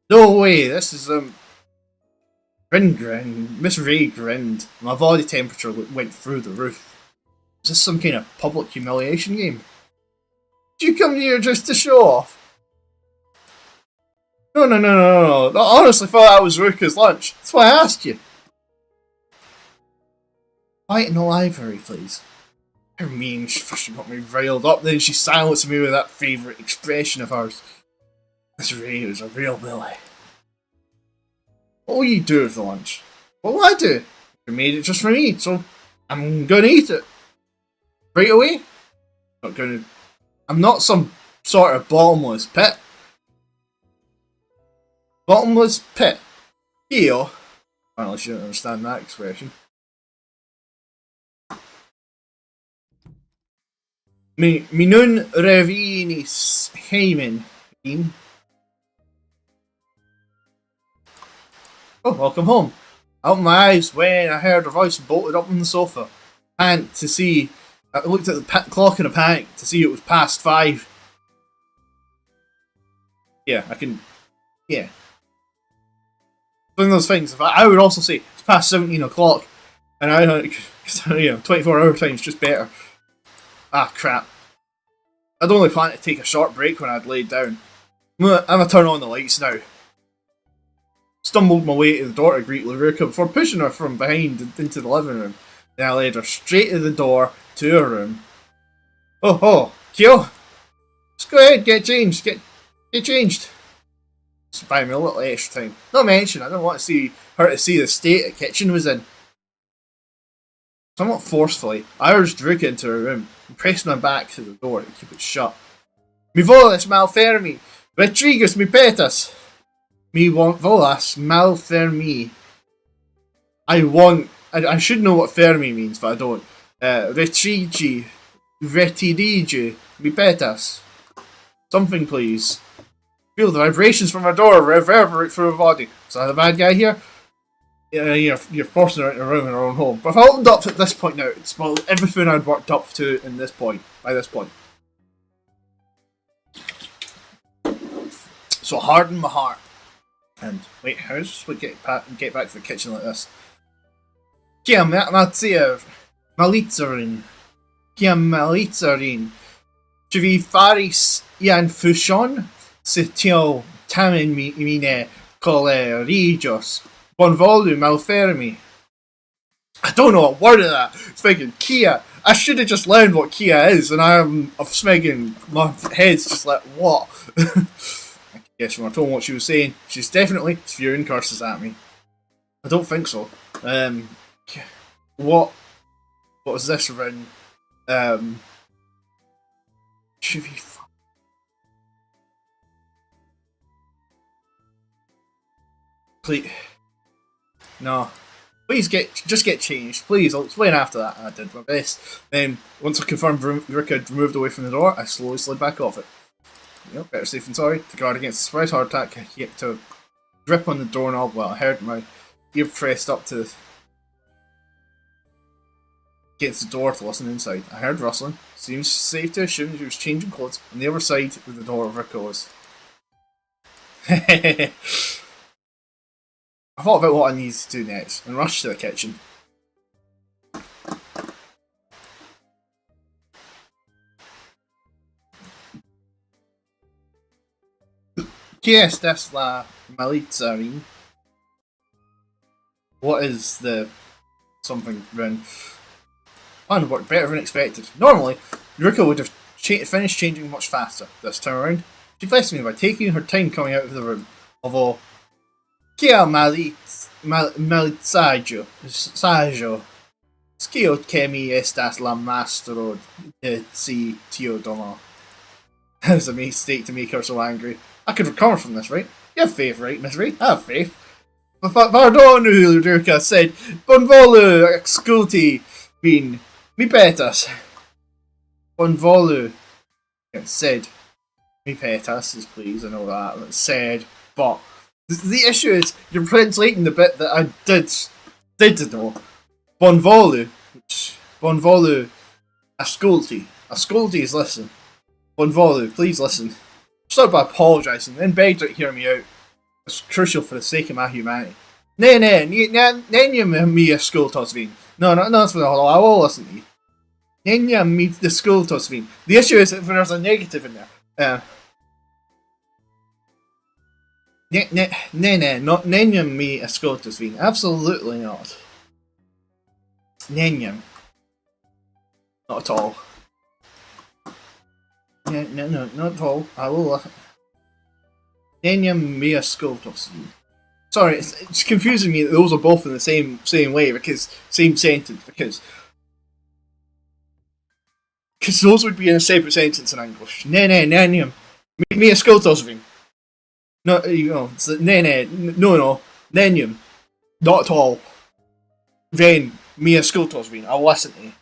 S1: No way, this is, Miss Ray grinned. My body temperature went through the roof. Is this some kind of public humiliation game? Did you come here just to show off? No. I honestly thought that was Ruka's lunch. That's why I asked you. Quiet in the library, please. How mean, she got me riled up, then she silenced me with that favourite expression of hers. This Ray was a real Billy. What will you do with the lunch? What will I do? You made it just for me, so I'm gonna eat it. Right away? I'm not some sort of bottomless pit. Bottomless pit? Here? Apparently she didn't understand that expression. Mi nun revenis heimen. Oh, welcome home. I opened my eyes when I heard her voice bolted up on the sofa. I looked at the clock in a panic to see it was past 5. Yeah. One of those things, I would also say it's past 17 o'clock, and I like, 24-hour time is just better. Ah, crap. I'd only planned to take a short break when I'd laid down. I'm gonna turn on the lights now. Stumbled my way to the door to greet Ruka before pushing her from behind into the living room. Then I led her straight to the door to her room. Oh, Kyo! Just go ahead, get changed. Get changed. Just buy me a little extra time. Not mention, I don't want her to see the state the kitchen was in. Somewhat forcefully, I urged Ruka into her room and pressed my back to the door to keep it shut. Mi volas malfermi, Retrigus mi petas. Mi volas malfermi. I should know what fermi means, but I don't. Retrigi. Retirigi. Mi petas. Something, please. Feel the vibrations from a door reverberate through her body. Is that the bad guy here? Yeah, you're forcing her into a room in her own home. But if I opened up at this point now, it's well, everything I'd worked up to in this point, by this point. So harden my heart. And wait, how does we get back to the kitchen like this? Kia malitzarin. Kia malitzarin. Czy vi faris ian fusion? Se tio tamen mine colerigios. Bonvolu malfermi. I don't know a word of that. It's thinking Kia. I should have just learned what Kia is, and I'm thinking my head's just like, what? I guess when I told what she was saying, she's definitely spewing curses at me. I don't think so. What was this around? Should be. Please. No. Please just get changed. Please, I'll explain after that. I did my best. Then, once I confirmed Rick had moved away from the door, I slowly slid back off it. Yep, better safe than sorry. To guard against a surprise heart attack, I had to grip on the doorknob while I heard my ear pressed up to against the door to listen inside. I heard rustling. Seems safe to assume he was changing clothes on the other side of the door Rico was. I thought about what I needed to do next and rushed to the kitchen. ¿Qué es la malitzarin? What is the something run? Plan worked better than expected. Normally, Yuriko would have finished changing much faster. This time around, she blessed me by taking her time coming out of the room. Although, Kia malitzajo, Skio que mi estas la mastro de si tio domo. That was a mistake to make her so angry. I could recover from this, right? You have faith, right, Miss Ray? I have faith. Pardon, Ulrika said. Bonvolu exculti bin mi petas. Bonvolu said. Mi petas is please, I know that. That's said. But the issue is, you're translating the bit that I did know. Bonvolu. Bonvolu asculti. Asculti is listen. Bonvolu, please listen. Started by apologising, then begged her to hear me out. It's crucial for the sake of my humanity. Ne, mi ascultos vin. No, it's for the whole. I will listen to you. Nenya mi ascultos vin. The issue is that there's a negative in there. Not nenya mi ascultos vin. Absolutely not. Nenya. Not at all. No, not at all. I will. Nenya mi ascultos vin. Sorry, it's confusing me that those are both in the same way, because same sentence, because those would be in a separate sentence in English. Nenium mi ascultos vin. No, it's no, nenium, not at all. Then mi ascultos vin. I'll listen to you.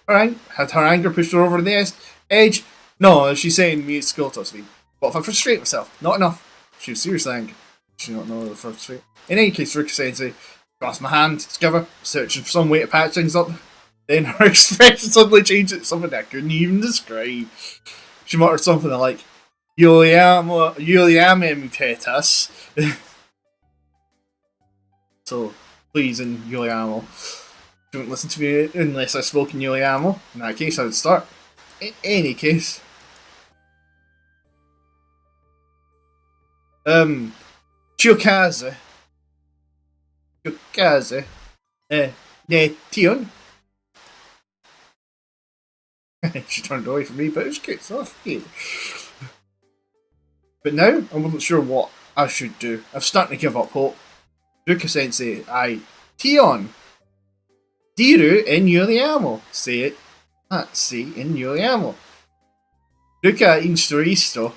S1: Alright, had her anger pushed her over the edge? No, she's saying mi ascultos vin. But if I frustrate myself, not enough. She was seriously angry. She don't know the frustrate. In any case, Rika said, grasp my hand together, searching for some way to patch things up. Then her expression suddenly changed to something I couldn't even describe. She muttered something like, Yuliame mi petas. So, please, in Yuliamo. Don't listen to me unless I spoke in Yuliamo. In that case, I would start. In any case. Chiokaze. Ne tion. She turned away from me, but it was good stuff. But now, I wasn't sure what I should do. I'm starting to give up hope. Ruka sensei, Tion. Diru in Yuliamo. Say it. See in Yuliamo. Luca Insturisto.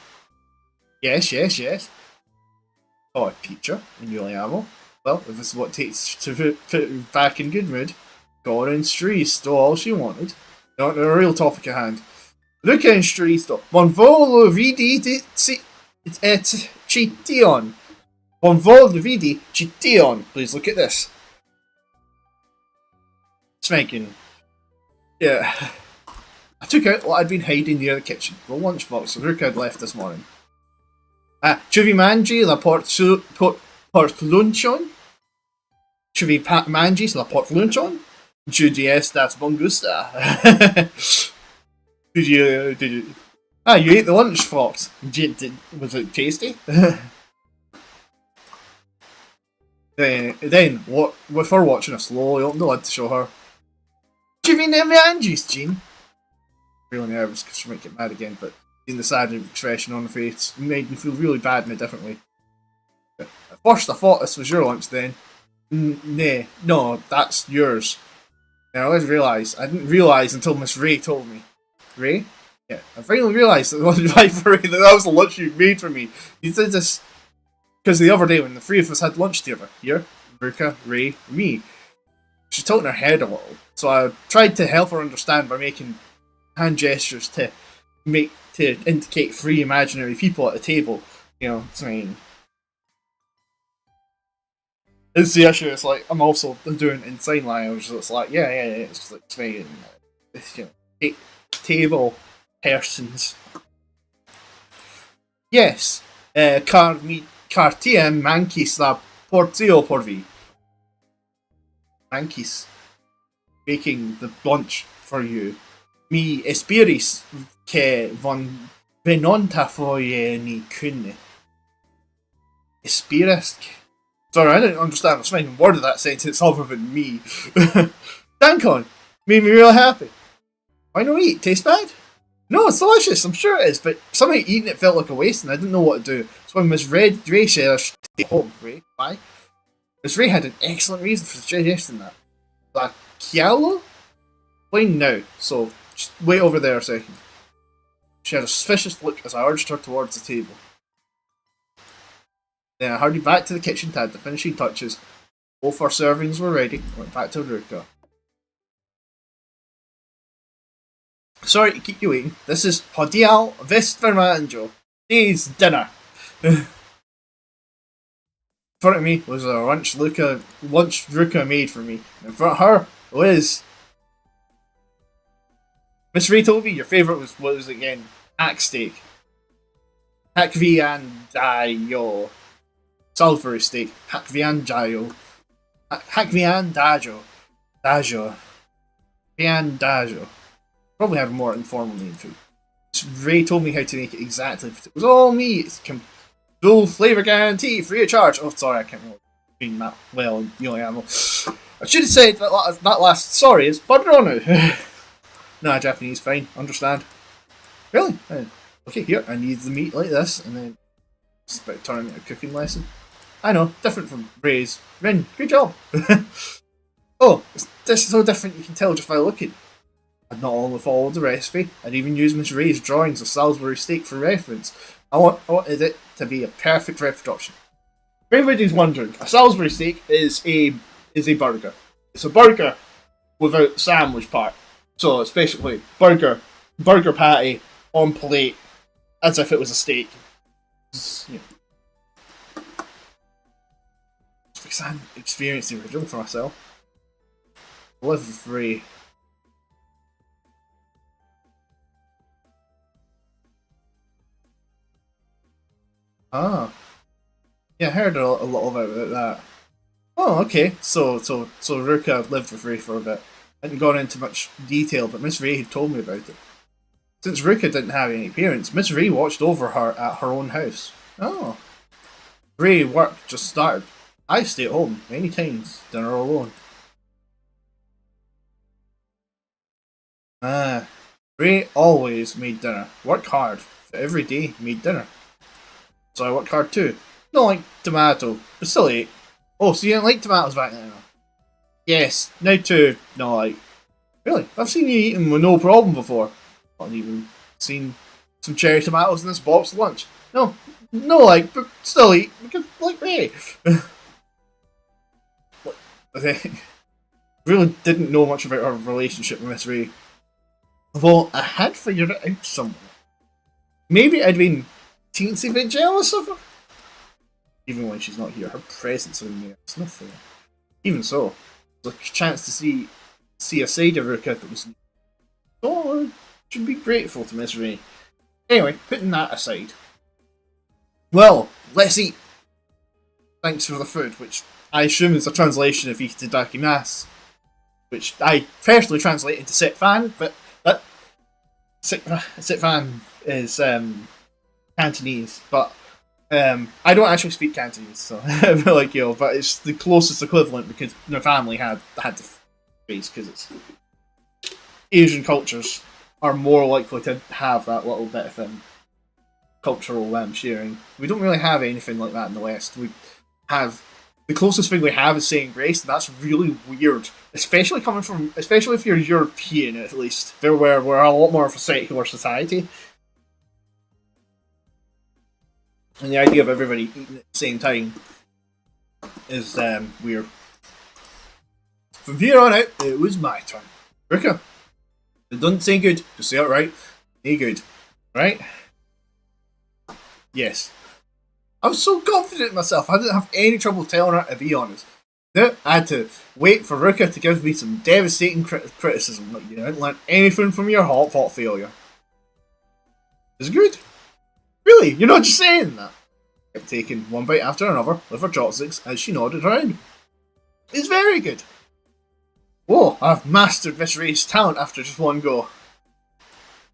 S1: Yes, yes, yes. Oh, teacher, and Giuliano. Well, if this is what it takes to put her back in good mood, go on Insturisto, all she wanted. Not the real topic at hand. Luca Insturisto. Buon volo vidi Cition. Buon volo vidi Cition. Please look at this. Spanking. Yeah. I took out what I'd been hiding near the kitchen. The lunchbox Luca had left this morning. Ci vi mangi la portluncion? Ci vi mangi la portluncion? Giudi estas bon gusta. Did you? Ah, you ate the lunch, Fox. Was it tasty? then, what? With her watching a slowly open the lid to show her. Ci vi mangi, Jean? Really nervous because she might get mad again, but seeing the sad expression on her face made me feel really bad in a different way. At first I thought this was your lunch then. Nay, no, that's yours. And I didn't realise until Miss Ray told me. Ray? Yeah, I finally realised that that was the lunch you made for me. You did this because the other day when the three of us had lunch together, here, Ruka, Ray, me, she tilted her head a little, so I tried to help her understand by making hand gestures to indicate three imaginary people at the table. You know, I mean, it's the issue. It's like I'm also doing it in sign language. So it's like yeah. It's just like saying, you know, table persons. Yes, cartiem manquis la portio por vi. Manquis, baking the lunch for you. Mi esperis che von venonta foie ni cunne. Esperis? Sorry, I didn't understand the second word of that sentence other than me. Dankon! Made me real happy. Why not eat? Tastes bad? No, it's delicious, I'm sure it is, but somehow eating it felt like a waste and I didn't know what to do. So when Miss Ray said I should stay home, Ray, why? Miss Ray had an excellent reason for suggesting that. La Chialo? Plain now, so just wait over there a second. She had a suspicious look as I urged her towards the table. Then I hurried back to the kitchen to add the finishing touches. Both our servings were ready and went back to Ruka. Sorry to keep you waiting. This is Hodial Vestvermanjo. Today's dinner. In front of me was a lunch Ruka made for me. In front of her was Miss Ray told me your favourite was what was it again? Hack steak. Hakviandayo. Salisbury steak. Hakviandayo. Hakviandajo. Dajo. Viandajo. Probably have a more informal name for it. Ray told me how to make it exactly. It was all me. It's full flavour guarantee, free of charge. Oh, sorry, I can't remember that well. I should have said that last. Sorry, it's Padronu. Nah, Japanese, fine, understand. Really? Okay, here, I need the meat like this, and then it's about turning it a cooking lesson. I know, different from Ray's. Rin, good job! Oh, this is so different you can tell just by looking. I'd not only followed the recipe, I'd even used Miss Ray's drawings of Salisbury steak for reference. I wanted it to be a perfect reproduction. If anybody's wondering, a Salisbury steak is a burger. It's a burger without sandwich part. So it's basically burger patty on plate as if it was a steak. You know. Because I hadn't experienced the original for myself. Live free. Ah. Yeah, I heard a lot about that. Oh, okay. So Ruka lived with Ray for a bit. I hadn't gone into much detail, but Miss Ray had told me about it. Since Ruka didn't have any parents, Miss Ray watched over her at her own house. Oh. Ray work just started. I stay at home many times, dinner alone. Ray always made dinner. Worked hard. Every day made dinner. So I worked hard too. Don't like tomato, but still ate. Oh, so you didn't like tomatoes back then? Yes, now too. No, like, really? I've seen you eat them with no problem before. Not even seen some cherry tomatoes in this box lunch. No, like, but still eat because like me. I really didn't know much about her relationship with Miss Ray. Although I had figured it out somewhere. Maybe I'd been teensy bit jealous of her. Even when she's not here, her presence in there is nothing. Even so, there's a chance to see a side of Ruka that was. Oh, I should be grateful to Miss Ray. Anyway, putting that aside. Well, let's eat. Thanks for the food, which I assume is a translation of Itadakimasu, which I personally translate into Sitfan, but that Sitfan is Cantonese, but I don't actually speak Cantonese, so like you know, but it's the closest equivalent because my family had the face because it's Asian cultures are more likely to have that little bit of cultural sharing. We don't really have anything like that in the West. We have the closest thing we have is saying grace, and that's really weird, especially if you're European at least. We're a lot more of a secular society. And the idea of everybody eating at the same time is weird. From here on out, it was my turn. Ruka, it doesn't say good, just say it right. Say good. Right? Yes. I was so confident in myself, I didn't have any trouble telling her to be honest. No, I had to wait for Ruka to give me some devastating criticism, like you didn't learn anything from your hot pot failure. Is it good? Really? You're not just saying that? Kept taking one bite after another with her chopsticks as she nodded around. It's very good. Whoa, I've mastered Miss Ray's talent after just one go.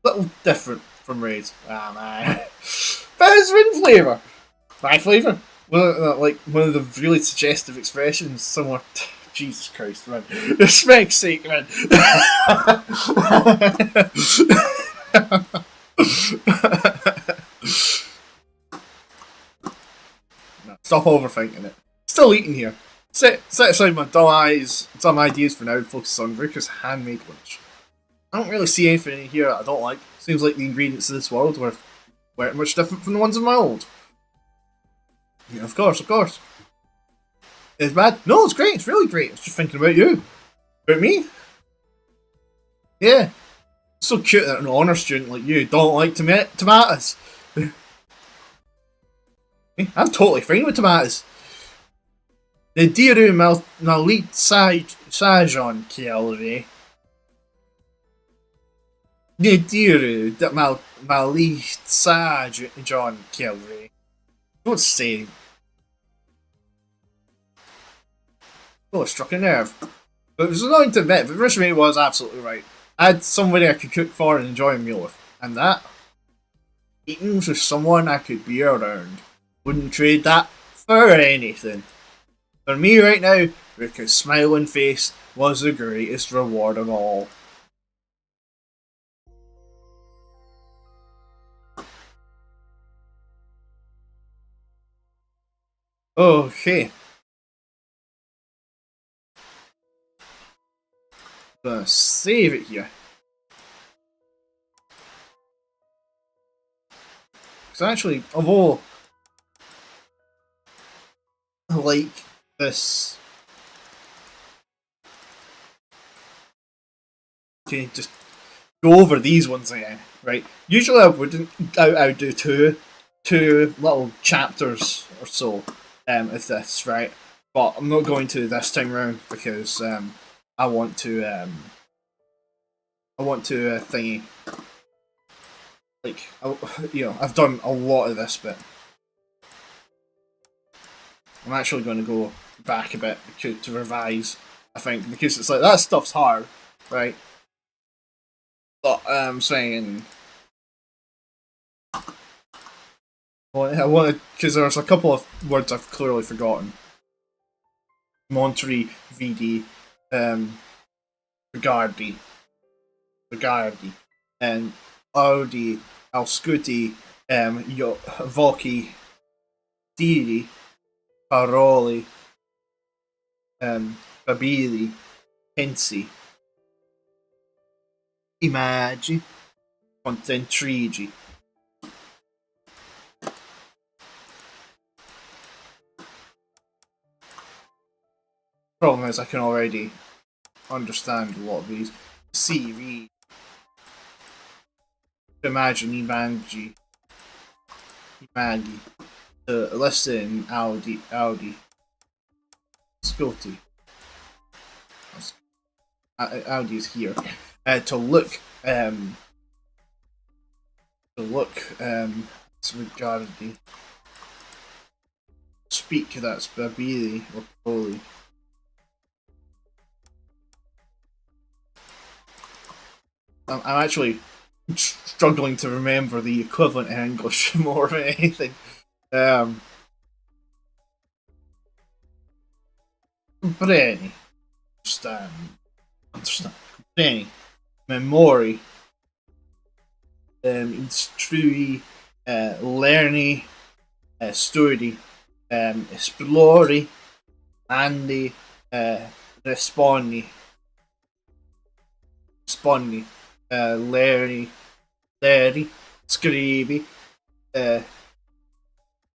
S1: Little different from Ray's. Ah man. But it's in flavour. My flavour? Like one of the really suggestive expressions somewhere. Jesus Christ, man. For smeg's sake, man. Stop overthinking it. Still eating here. Set aside my dumb ideas for now and focus on Ruka's handmade lunch. I don't really see anything in here that I don't like. Seems like the ingredients of this world were much different from the ones in my old. Yeah, of course. It's bad? No, it's great. It's really great. I was just thinking about you. About me? Yeah. It's so cute that an honour student like you don't like tomatoes. I'm totally fine with tomatoes. The Diru Malit Sajon Kielri. The Diru Malit Sajon Kielri. Don't say. Oh, it struck a nerve. But it was annoying to admit, but Rishmi was absolutely right. I had somebody I could cook for and enjoy a meal with. And that? Eating with someone I could be around. Wouldn't trade that for anything. For me right now, Ruka's smiling face was the greatest reward of all. Okay. Gonna save it here. Because actually, although I like this. Okay, just go over these ones again, right? Usually I wouldn't. I would do two little chapters or so of this, right? But I'm not going to this time round because I want to thingy. Like, I've done a lot of this bit. I'm actually going to go back a bit to revise, I think, because it's like, that stuff's hard, right? But I'm saying... I wanted, because there's a couple of words I've clearly forgotten. Montri, VD, Rigardi, and Audi, Alscuti, Voci, Diri, Paroli, Babili, Pensi, Imagi, Concentrigi, Problem is, I can already understand a lot of these. See, read, imagine, Imanji, Imagi, listen, Audi, Scotty. Audi is here. To look, it's regarding. Speak, that's Babili or Poli. I'm actually struggling to remember the equivalent in English more than anything. But any, understand. Any, memory, instrui, learni, studi, esplori, andi, respondi, leri, scrivi,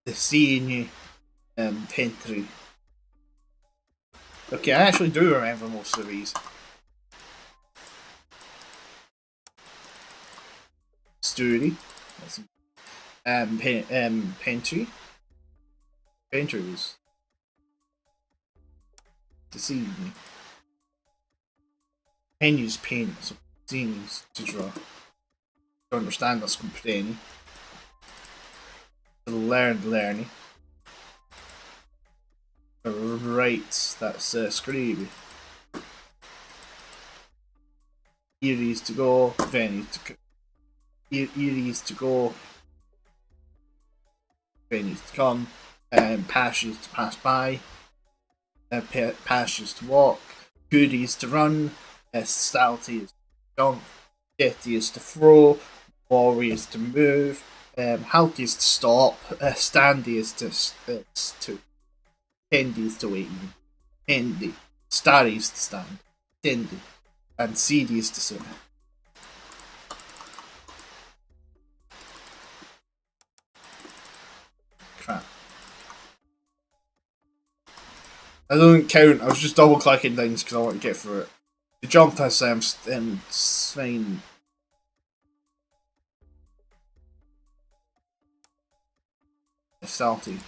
S1: disegni, pentri. Okay, I actually do remember most of these. Studi, pentry. Pentry was disegni. Pen use paint, so disegni to draw. To understand that's compreni. To learning. Right, that's scrivi. Iris to go, Venis to Iris to go, Venis to come, passes to pass by, passes to walk, goodies to run, stalty is to jump, jetty is to throw, worry is to move, halty is to stop, standy is to tendy is to wait, hendy, starry is to stand, tendy, and seedy is to sit. Crap. I don't count, I was just double clicking things because I want to get through it. The jump has Svein. Salty.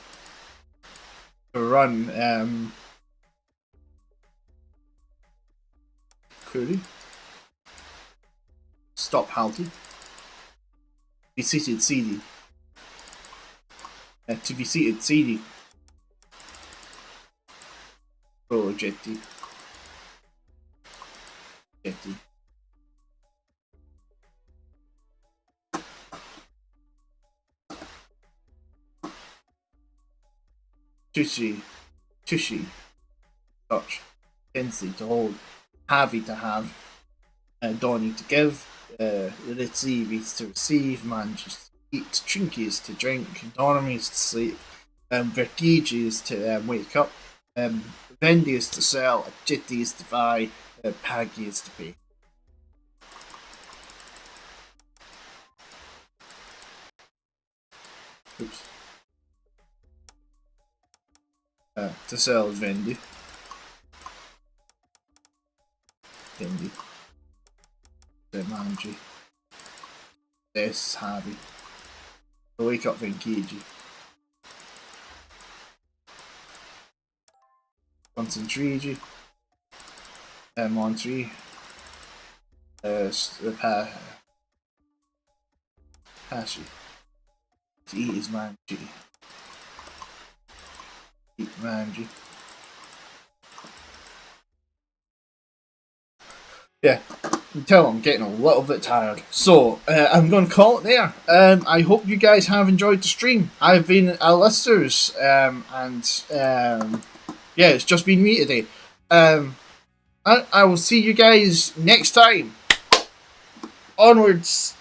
S1: To run, Curry. Stop halty. Be seated CD. To be seated CD. Oh, jetty. Jetty. Tushy, touch, tendency to hold, heavy to have, donny to give, receive is to receive, manages to eat, trinky is to drink, dormi is to sleep, vertige is to wake up, vendi is to sell, jitty is to buy, paggy is to pay. Oops. To sell is vendi. Vendi. Mangi. Des Harvey. To wake up Venkiji. Concentrigi. Montri. Pashi. To eat is Mangi. Manji. Yeah, you can tell I'm getting a little bit tired. So, I'm going to call it there. I hope you guys have enjoyed the stream. I've been Alisters, yeah, it's just been me today. I will see you guys next time. Onwards.